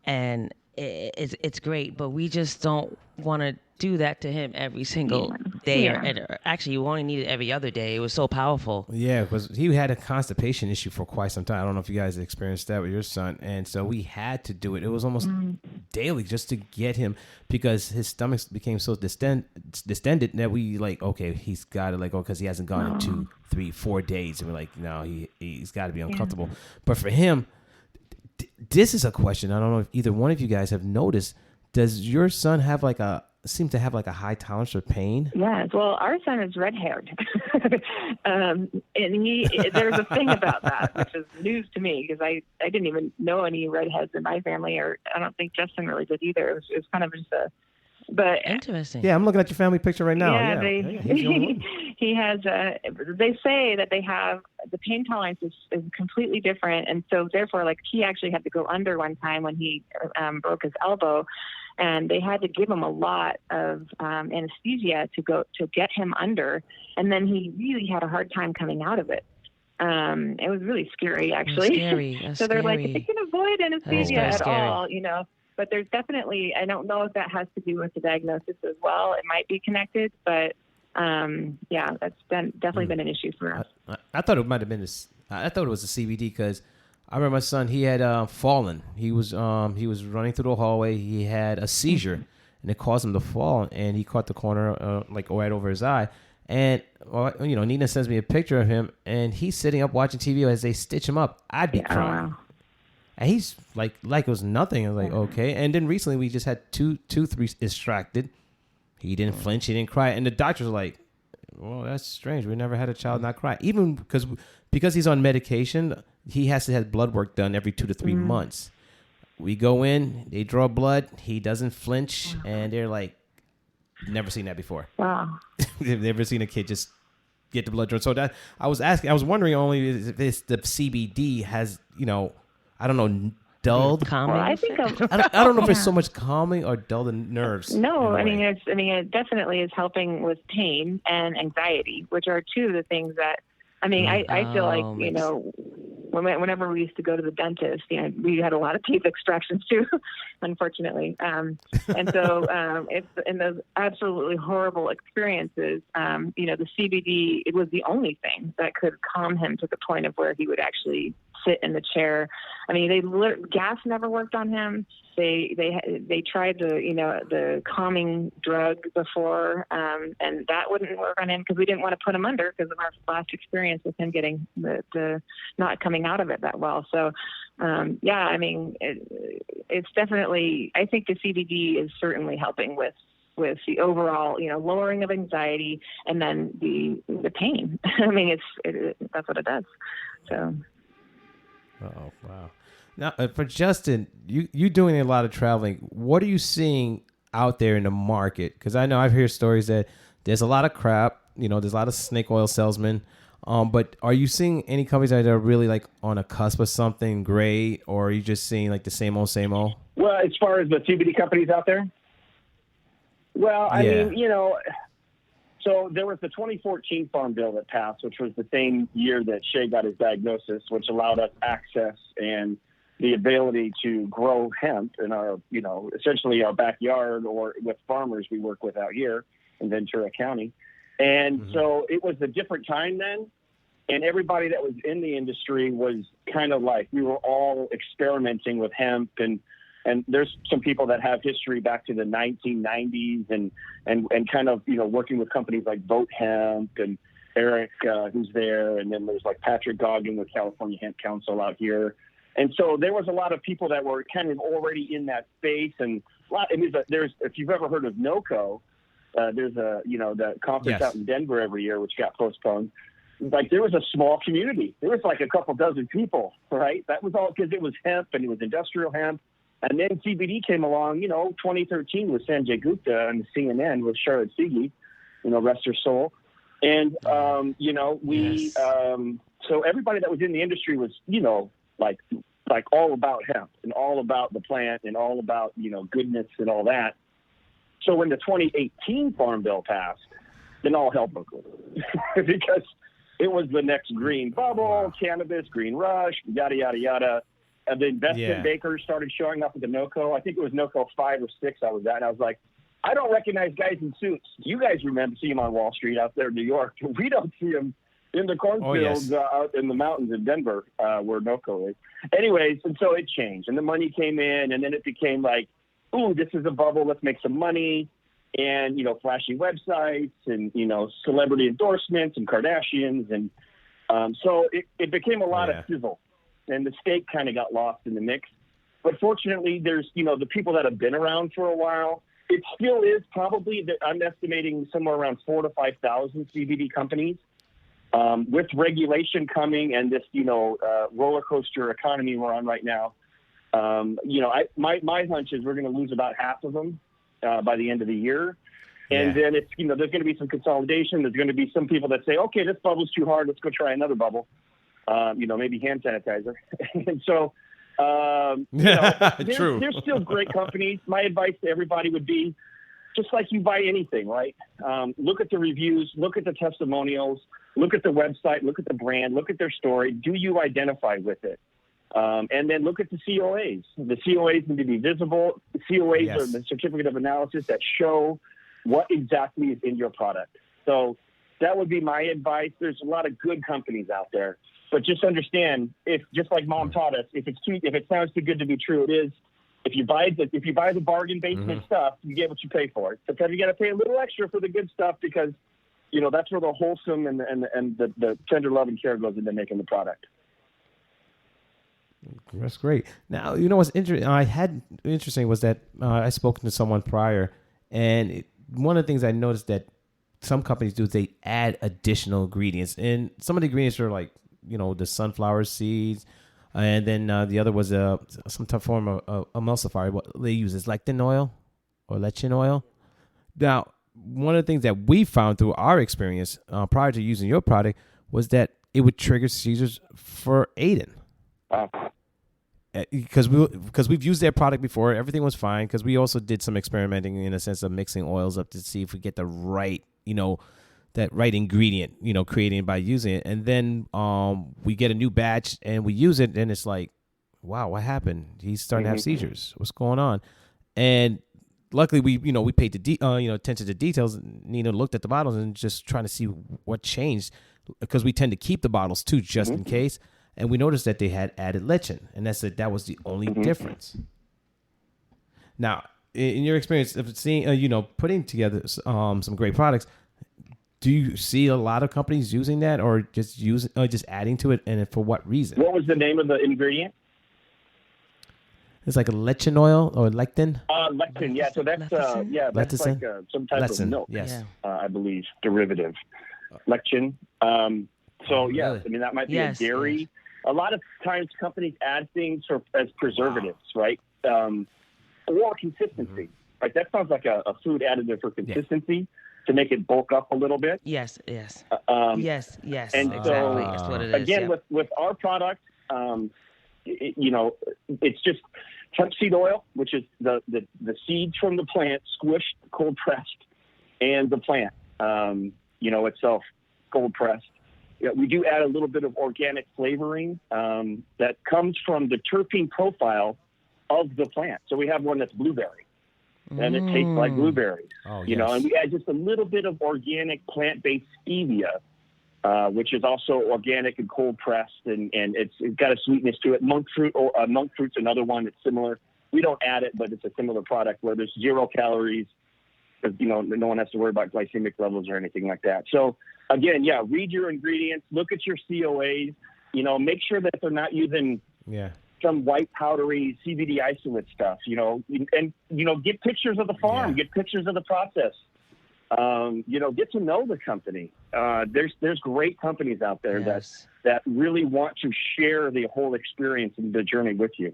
and it's great, but we just don't want to do that to him every single day. Or actually, you only need it every other day. It was so powerful. Yeah, because he had a constipation issue for quite some time. I don't know if you guys experienced that with your son. And so we had to do it. It was almost daily just to get him, because his stomach became so distended that we okay, he's got to because he hasn't gone in 2, 3, 4 days. And we're like, no, he's got to be uncomfortable. But for him, this is a question. I don't know if either one of you guys have noticed. Does your son have seem to have a high tolerance for pain? Yes. Well, our son is red-haired. And there's a thing about that, which is news to me, because I didn't even know any redheads in my family, or I don't think Justin really did either. It was kind of just but interesting. Yeah, I'm looking at your family picture right now. Yeah, he has. They say that they have the pain tolerance is completely different, and so therefore, he actually had to go under one time when he broke his elbow, and they had to give him a lot of anesthesia to get him under, and then he really had a hard time coming out of it. It was really scary, actually. That's so they're scary. like, if you can avoid anesthesia at all, But there's definitely, I don't know if that has to do with the diagnosis as well. It might be connected, but that's definitely been an issue for us. I thought it might have been I thought it was a CBD, because I remember my son, he had fallen. He was running through the hallway. He had a seizure, and it caused him to fall, and he caught the corner right over his eye. And Nina sends me a picture of him, and he's sitting up watching TV as they stitch him up. I'd be crying. Wow. And he's like it was nothing. I was like, okay. And then recently we just had two extracted. He didn't flinch. He didn't cry. And the doctors were like, well, that's strange. We never had a child not cry. Even because he's on medication, he has to have blood work done every 2 to 3 months. We go in, they draw blood. He doesn't flinch. And they're like, never seen that before. Wow. They've never seen a kid just get the blood drawn. So that I was wondering only if the CBD has, I don't know, dulled. Calming. Well, I think I don't know if it's so much calming or dull the nerves. No, it definitely is helping with pain and anxiety, which are two of the things that, I feel like, whenever we used to go to the dentist, we had a lot of teeth extractions too, unfortunately. And so it's in those absolutely horrible experiences, the CBD, it was the only thing that could calm him to the point of where he would actually sit in the chair. Gas never worked on him. They tried the calming drug before, and that wouldn't work on him because we didn't want to put him under because of our last experience with him getting the not coming out of it that well. So, it's definitely. I think the CBD is certainly helping with the overall, lowering of anxiety and then the pain. That's what it does. So. Oh, wow. Now, for Justin, you doing a lot of traveling. What are you seeing out there in the market? Because I know I've heard stories that there's a lot of crap. There's a lot of snake oil salesmen. But are you seeing any companies that are really on a cusp of something great, or are you just seeing the same old, same old? Well, as far as the CBD companies out there, so there was the 2014 Farm Bill that passed, which was the same year that Shay got his diagnosis, which allowed us access and the ability to grow hemp in our, essentially our backyard or with farmers we work with out here in Ventura County. And so it was a different time then. And everybody that was in the industry was kind of we were all experimenting with hemp, and there's some people that have history back to the 1990s and kind of, working with companies like Vote Hemp and Eric, who's there, and then there's like Patrick Goggin with California Hemp Council out here. And so there was a lot of people that were kind of already in that space. And there's, if you've ever heard of NOCO, there's the conference out in Denver every year, which got postponed. Like there was a small community. There was like a couple dozen people, right? That was all because it was hemp and it was industrial hemp. And then CBD came along, 2013 with Sanjay Gupta and CNN with Charlotte Seegi, rest her soul. And, so everybody that was in the industry was, like all about hemp and all about the plant and all about, goodness and all that. So when the 2018 Farm Bill passed, then all hell broke loose because it was the next green bubble, cannabis, green rush, yada, yada, yada. And the investment bankers started showing up at the NOCO. I think it was NOCO 5 or 6 I was at. And I was like, I don't recognize guys in suits. You guys see them on Wall Street out there in New York. We don't see them in the cornfields out in the mountains in Denver where NOCO is. Anyways, and so it changed. And the money came in, and then it became like, ooh, this is a bubble. Let's make some money. And, flashy websites and, celebrity endorsements and Kardashians. And so it became a lot of sizzle. And the state kind of got lost in the mix. But fortunately, there's, the people that have been around for a while. It still is probably, I'm estimating somewhere around 4,000 to 5,000 CBD companies. With regulation coming and this, roller coaster economy we're on right now, my hunch is we're going to lose about half of them by the end of the year. And then it's, there's going to be some consolidation. There's going to be some people that say, okay, this bubble's too hard. Let's go try another bubble. Maybe hand sanitizer. And so, there's still great companies. My advice to everybody would be just like you buy anything, right? Look at the reviews, look at the testimonials, look at the website, look at the brand, look at their story. Do you identify with it? And then look at the COAs. The COAs need to be visible. The COAs are the certificate of analysis that show what exactly is in your product. So that would be my advice. There's a lot of good companies out there. But just understand, if just like Mom taught us, if it sounds too good to be true, it is. If you buy the bargain basement stuff, you get what you pay for it. Sometimes you got to pay a little extra for the good stuff because, that's where the wholesome and the tender love and care goes into making the product. That's great. Now, what's interesting was that I spoke to someone prior, and one of the things I noticed that some companies do is they add additional ingredients, and some of the ingredients are like, the sunflower seeds, and then the other was some type of form of emulsifier. What they use is lectin oil or lectin oil. Now, one of the things that we found through our experience prior to using your product was that it would trigger seizures for Aiden. Because we've used their product before, everything was fine. Because we also did some experimenting in a sense of mixing oils up to see if we get the right, that right ingredient, created by using it. And then we get a new batch and we use it, and it's like, wow, what happened? He's starting to have seizures. What's going on? And luckily, we paid attention to details. Nina looked at the bottles and just trying to see what changed, because we tend to keep the bottles too, just in case. And we noticed that they had added lectin, and that was the only difference. Now, in your experience of seeing, putting together some great products, do you see a lot of companies using that, or just adding to it, and for what reason? What was the name of the ingredient? It's like a lectin oil or lectin. Lectin, yeah. So that's that's like some type of milk. Yes, I believe derivative. Lectin. Yes, I mean that might be a dairy. Yes. A lot of times companies add things as preservatives, right? Or consistency. Right? That sounds like a food additive for consistency to make it bulk up a little bit. Yes. Yes. And exactly. That's what it is. Again, with our product, it's just hemp seed oil, which is the seeds from the plant, squished, cold pressed, and the plant, itself, cold pressed. Yeah, we do add a little bit of organic flavoring that comes from the terpene profile of the plant. So we have one that's blueberry, and it tastes like blueberries. And we add just a little bit of organic plant-based stevia, which is also organic and cold pressed, and it's got a sweetness to it. Monk fruit's another one that's similar. We don't add it, but it's a similar product where there's 0 calories. because, no one has to worry about glycemic levels or anything like that. So again, read your ingredients, look at your COAs, make sure that they're not using some white powdery CBD isolate stuff, and get pictures of the farm, get pictures of the process. Get to know the company. There's great companies out there that really want to share the whole experience and the journey with you.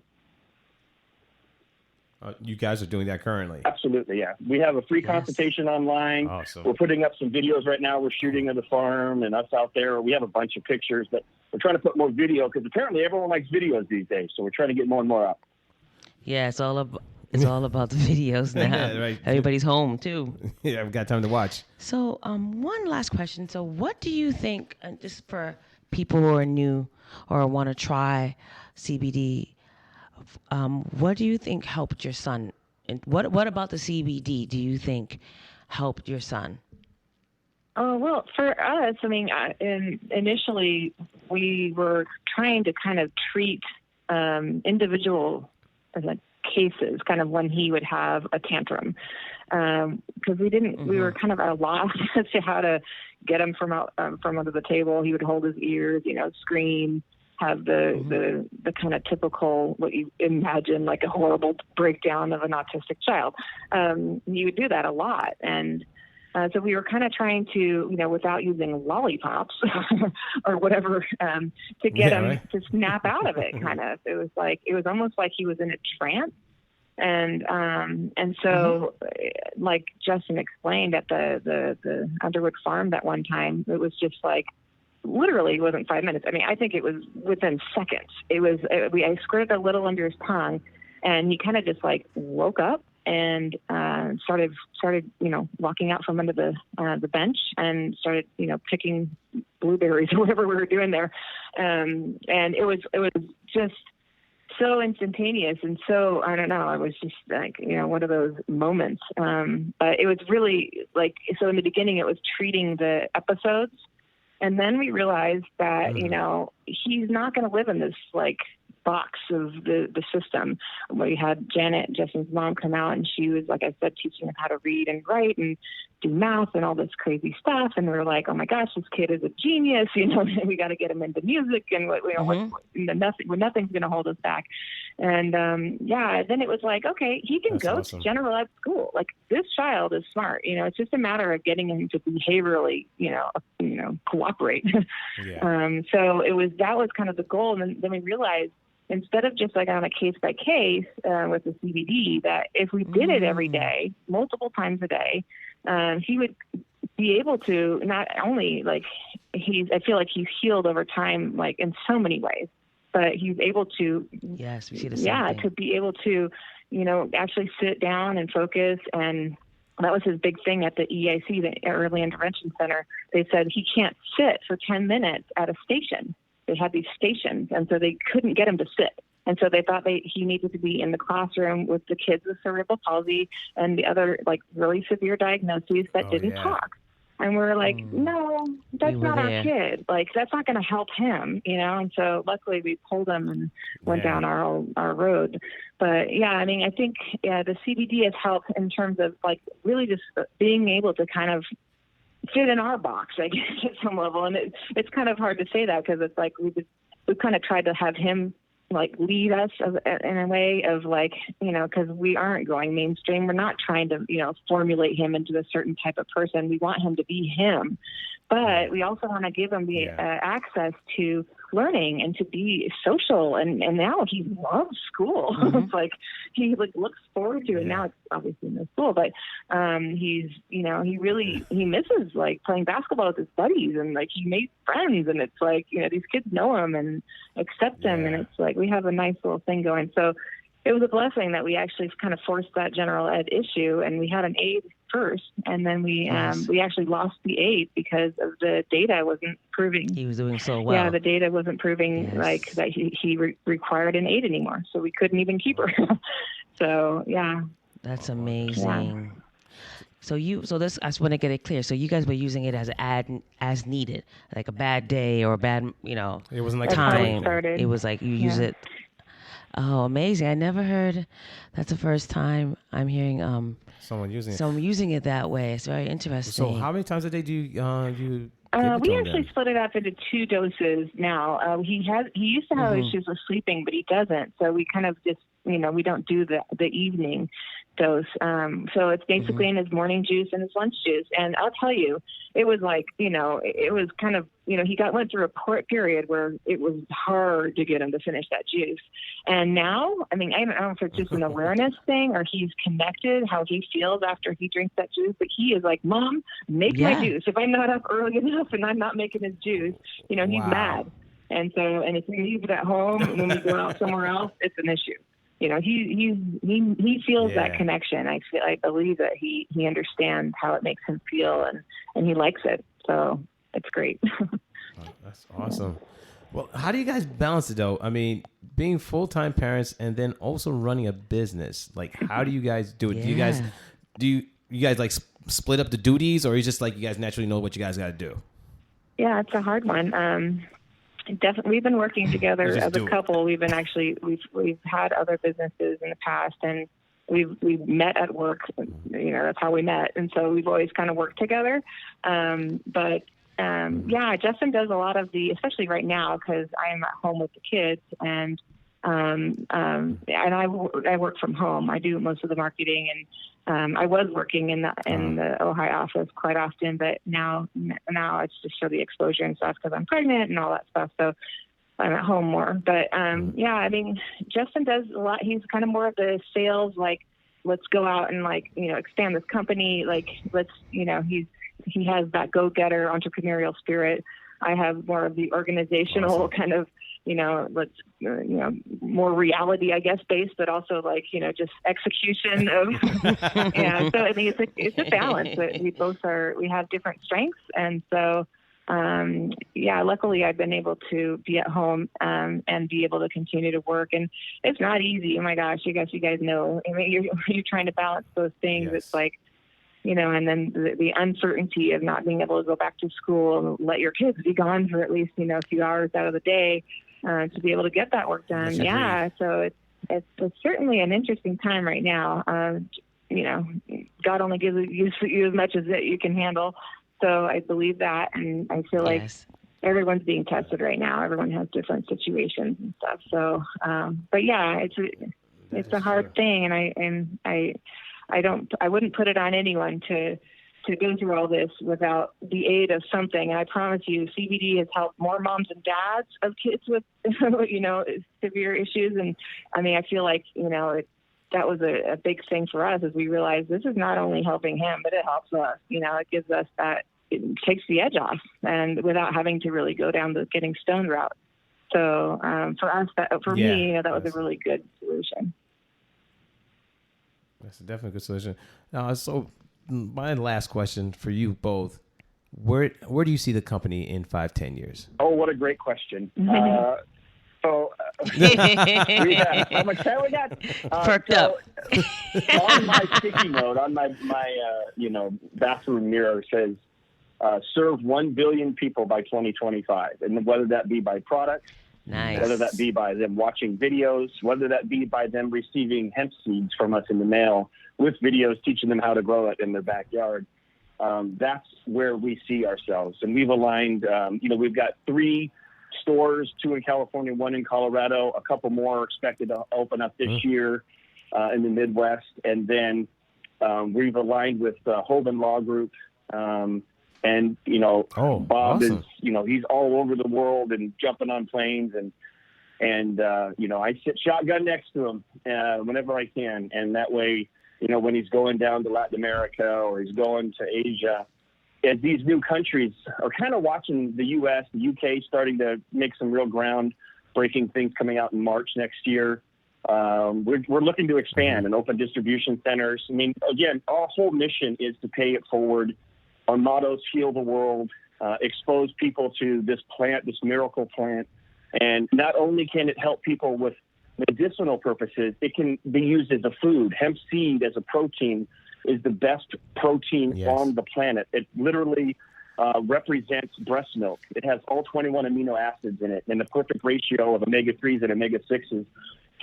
You guys are doing that currently? Absolutely, yeah. We have a free consultation online. Awesome. We're putting up some videos right now. We're shooting of the farm and us out there. We have a bunch of pictures, but we're trying to put more video because apparently everyone likes videos these days. So we're trying to get more and more up. Yeah, it's all about the videos now. Yeah, right. Everybody's home too. Yeah, I've got time to watch. So, one last question. So, what do you think, just for people who are new or want to try CBD, what do you think helped your son? And what about the CBD do you think helped your son? Oh, well, for us, I mean, initially we were trying to kind of treat individual cases, kind of when he would have a tantrum, because we were kind of at a loss as to how to get him from under the table. He would hold his ears, scream, have the kind of typical, what you imagine, like a horrible breakdown of an autistic child. He would do that a lot. And so we were kind of trying to, without using lollipops or whatever, to get him to snap out of it, kind of. It was almost like he was in a trance. And so, like Justin explained at the Underwood farm that one time, it was just like, literally, it wasn't 5 minutes. I mean, I think it was within seconds. I squirted a little under his tongue, and he kind of just like woke up and started walking out from under the bench and started picking blueberries or whatever we were doing there, and it was just so instantaneous and so, I don't know, it was just like one of those moments, but it was really like, so in the beginning it was treating the episodes. And then we realized that, he's not going to live in this like box of the system. We had Janet, Justin's mom, come out, and she was, like I said, teaching him how to read and write and do math and all this crazy stuff. And we were like, oh my gosh, this kid is a genius. We got to get him into music, and nothing's going to hold us back. And then it was like, okay, he can go to general ed school. Like, this child is smart. It's just a matter of getting him to behaviorally, cooperate. So that was kind of the goal. And then we realized, instead of just like on a case by case with the CBD, that if we did it every day, multiple times a day, he would be able to not only I feel like he's healed over time, like in so many ways, but he's able to, yes, we see the same thing. To be able to, actually sit down and focus. And that was his big thing at the EIC, the Early Intervention Center. They said he can't sit for 10 minutes at a station. They had these stations, and so they couldn't get him to sit. And so they thought he needed to be in the classroom with the kids with cerebral palsy and the other like really severe diagnoses that didn't talk. And we're like, no, that's not our kid. Like, that's not going to help him, And so luckily we pulled him and went down our road. But yeah, I mean, I think the CBD has helped in terms of like really just being able to kind of fit in our box, I guess, at some level. And it's kind of hard to say that, because it's like we've kind of tried to have him like lead us in a way of like, because we aren't going mainstream. We're not trying to, formulate him into a certain type of person. We want him to be him. But we also want to give him the access to learning and to be social. And now he loves school. It's like he looks forward to it. Now it's obviously in the school, but he's, he misses like playing basketball with his buddies, and like he made friends, and it's like, these kids know him and accept him. And it's like we have a nice little thing going. So it was a blessing that we actually kind of forced that general ed issue, and we had an aid first, and then we actually lost the aid because of the data wasn't proving he was doing so well. Yeah, the data wasn't proving like that he required an aid anymore, so we couldn't even keep her. So that's amazing. So this, I just want to get it clear. So you guys were using it as needed, like a bad day or a bad, it wasn't like time. It was like you use it. Oh, amazing! I never heard. That's the first time I'm hearing Someone using it. someone using it that way. It's very interesting. So how many times a day do you give it We to him actually then? split it up into 2 doses now. He used to have issues with sleeping, but he doesn't. So we kind of just, we don't do the evening dose. So it's basically in his morning juice and his lunch juice. And I'll tell you, it was like, it was kind of, he went through a period where it was hard to get him to finish that juice. And now, I don't know if it's just an awareness thing or he's connected how he feels after he drinks that juice, but he is like, Mom, make my juice. If I'm not up early enough and I'm not making his juice, he's mad. And so, and if we leave it at home and when we go out somewhere else, it's an issue. He feels that connection. I believe that he understands how it makes him feel and he likes it. So it's great. That's awesome. Well, how do you guys balance it though? I mean, being full-time parents and then also running a business. Like, how do you guys do it? Do you guys like split up the duties, or is it just like you guys naturally know what you guys got to do? Yeah, it's a hard one. Definitely, we've been working together as a couple. We've been we've had other businesses in the past, and we've met at work. That's how we met, and so we've always kind of worked together. Justin does a lot of especially right now because I'm at home with the kids, and I work from home. I do most of the marketing, and I was working in the Ojai office quite often, but now it's just for the exposure and stuff because I'm pregnant and all that stuff. So I'm at home more. But Justin does a lot. He's kind of more of the sales, like let's go out and expand this company. Like he has that go-getter entrepreneurial spirit. I have more of the organizational kind of, more reality, I guess, based, but also just execution of, So I think it's a balance. We have different strengths. And so, luckily I've been able to be at home, and be able to continue to work. And it's not easy. Oh my gosh, you guys know, you're trying to balance those things. Yes. It's like, and then the uncertainty of not being able to go back to school and let your kids be gone for at least, a few hours out of the day, to be able to get that work done. So it's certainly an interesting time right now. God only gives you as much as that you can handle. So I believe that, and I feel like everyone's being tested right now. Everyone has different situations and stuff. So, it's a hard thing, and I wouldn't put it on anyone to go through all this without the aid of something. And I promise you, CBD has helped more moms and dads of kids with, severe issues. And I feel like, that was a big thing for us as we realized this is not only helping him, but it helps us. It gives us it takes the edge off, and without having to really go down the getting stoned route. So for us, me, that was a really good solution. That's definitely a good solution. So my last question for you both, where do you see the company in 5-10 years? Oh, what a great question. How much time we got? Perked up. On my sticky note, on my bathroom mirror says, serve 1 billion people by 2025. And whether that be by products, whether that be by them watching videos, whether that be by them receiving hemp seeds from us in the mail with videos teaching them how to grow it in their backyard. That's where we see ourselves. And we've aligned, we've got 3 stores, 2 in California, 1 in Colorado, a couple more expected to open up this year in the Midwest. And then we've aligned with Hoban Law Group. And, Bob awesome. Is, he's all over the world and jumping on planes and I sit shotgun next to him whenever I can. And that way, when he's going down to Latin America or he's going to Asia, as these new countries are kind of watching the U.S., the U.K. starting to make some real ground-breaking things coming out in March next year. We're looking to expand and open distribution centers. Again, our whole mission is to pay it forward. Our motto is heal the world, expose people to this plant, this miracle plant. And not only can it help people with medicinal purposes, it can be used as a food. Hemp seed as a protein is the best protein on the planet. It literally represents breast milk. It has all 21 amino acids in it and the perfect ratio of omega-3s and omega-6s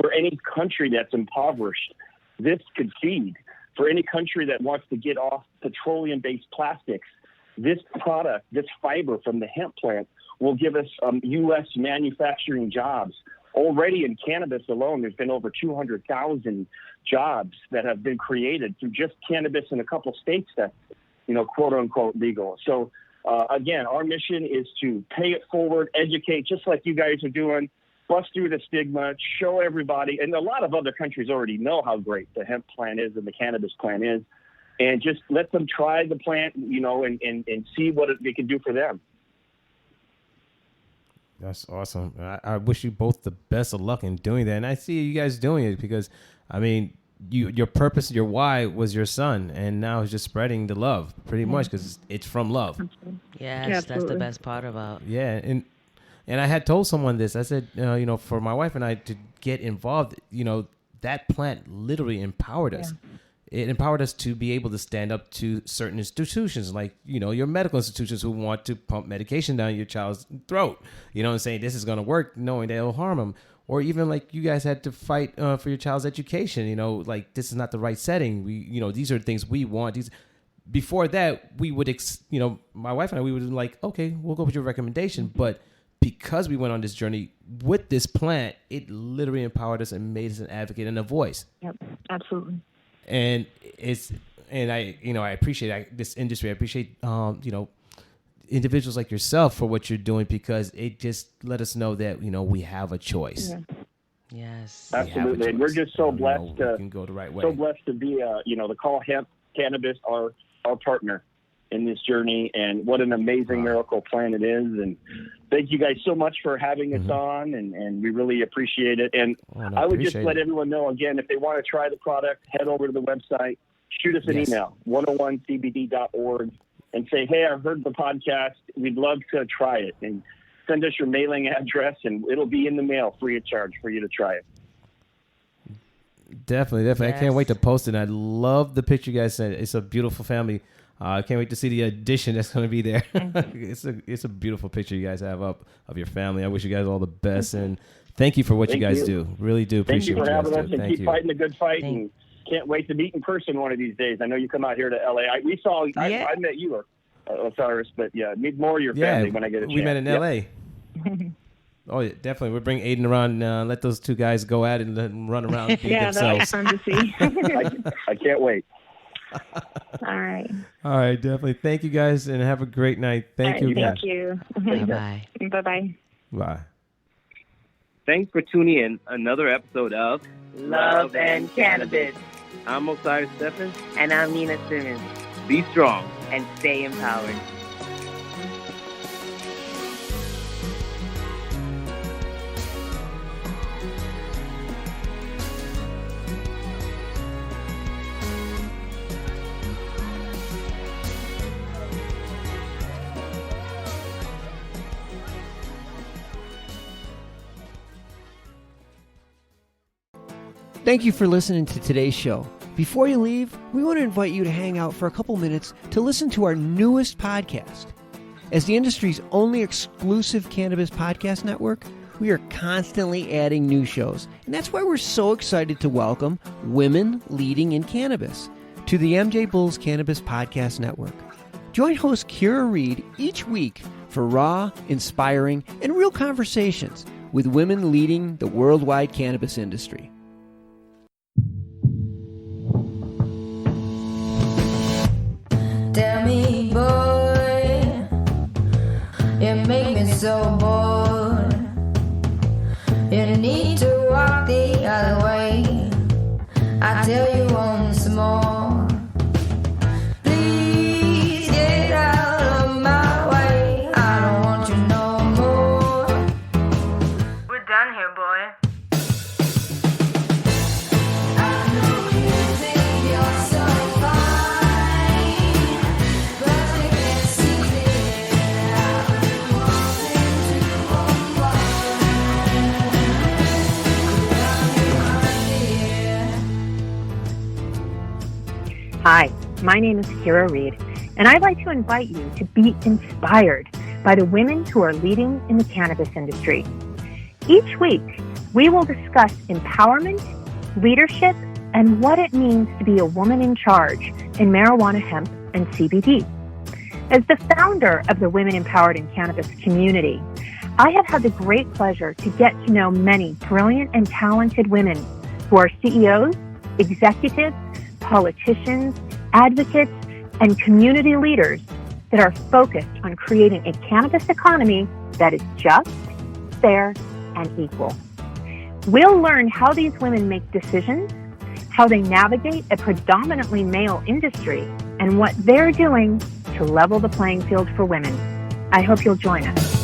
for any country that's impoverished, this could feed. For any country that wants to get off petroleum-based plastics, this product, this fiber from the hemp plant will give us U.S. manufacturing jobs. Already in cannabis alone, there's been over 200,000 jobs that have been created through just cannabis in a couple states that's, quote unquote legal. So again, our mission is to pay it forward, educate, just like you guys are doing, bust through the stigma, show everybody. And a lot of other countries already know how great the hemp plant is and the cannabis plant is. And just let them try the plant, and see what they can do for them. That's awesome. I wish you both the best of luck in doing that. And I see you guys doing it because, your purpose, your why was your son. And now it's just spreading the love pretty much because it's from love. Yes, that's the best part about. Yeah. And I had told someone this. I said, for my wife and I to get involved, that plant literally empowered us. Yeah. It empowered us to be able to stand up to certain institutions like, your medical institutions who want to pump medication down your child's throat, and saying this is going to work, knowing that it'll harm them. Or even like you guys had to fight for your child's education, like this is not the right setting. These are things we want. Before that, we would, my wife and I, we would be like, okay, we'll go with your recommendation. But because we went on this journey with this plant, it literally empowered us and made us an advocate and a voice. Yep, absolutely. And I appreciate this industry. I appreciate, individuals like yourself for what you're doing because it just let us know that, we have a choice. Yeah. Yes. Absolutely. And we're just so blessed to go the right way. So blessed to be, to call hemp cannabis our partner in this journey. And what an amazing miracle plant it is. And thank you guys so much for having us on, and we really appreciate it. And I would just let everyone know, again, if they want to try the product, head over to the website, shoot us an email, 101cbd.org, and say, hey, I heard the podcast. We'd love to try it. And send us your mailing address, and it'll be in the mail free of charge for you to try it. Definitely. Yes. I can't wait to post it. I love the picture you guys sent. It's a beautiful family. I can't wait to see the addition that's going to be there. It's a beautiful picture you guys have up of your family. I wish you guys all the best, and thank you for what you guys do. Really do appreciate what you guys do. Thank you for having us, and keep fighting the good fight. And can't wait to meet in person one of these days. I know you come out here to LA. I met you, Osiris, but meet more of your family when I get a chance. We met in LA. Oh, yeah, definitely. We'll bring Aiden around. Let those two guys go at it and let them run around and beat themselves. That'll be fun to see. I can't wait. All right. All right, definitely. Thank you guys, and have a great night. Thank you again. Thank you. Bye-bye. Bye-bye. Bye. Thanks for tuning in another episode of Love and Cannabis. I'm Osiris Stephen. And I'm Nina Simmons. Be strong. And stay empowered. Thank you for listening to today's show. Before you leave, we want to invite you to hang out for a couple minutes to listen to our newest podcast. As the industry's only exclusive cannabis podcast network, we are constantly adding new shows, and that's why we're so excited to welcome Women Leading in Cannabis to the MJBulls Cannabis Podcast Network. Join host Kira Reed each week for raw, inspiring, and real conversations with women leading the worldwide cannabis industry. Tell me, boy, you make me so bored. You need to walk the other way. I tell you once more. Please get out of my way. I don't want you no more. We're done here, boy. Hi, my name is Kira Reed, and I'd like to invite you to be inspired by the women who are leading in the cannabis industry. Each week, We will discuss empowerment, leadership, and what it means to be a woman in charge in marijuana, hemp, and CBD. As the founder of the Women Empowered in Cannabis community, I have had the great pleasure to get to know many brilliant and talented women who are CEOs, executives, politicians, advocates, and community leaders that are focused on creating a cannabis economy that is just, fair, and equal. We'll learn how these women make decisions, how they navigate a predominantly male industry, and what they're doing to level the playing field for women. I hope you'll join us.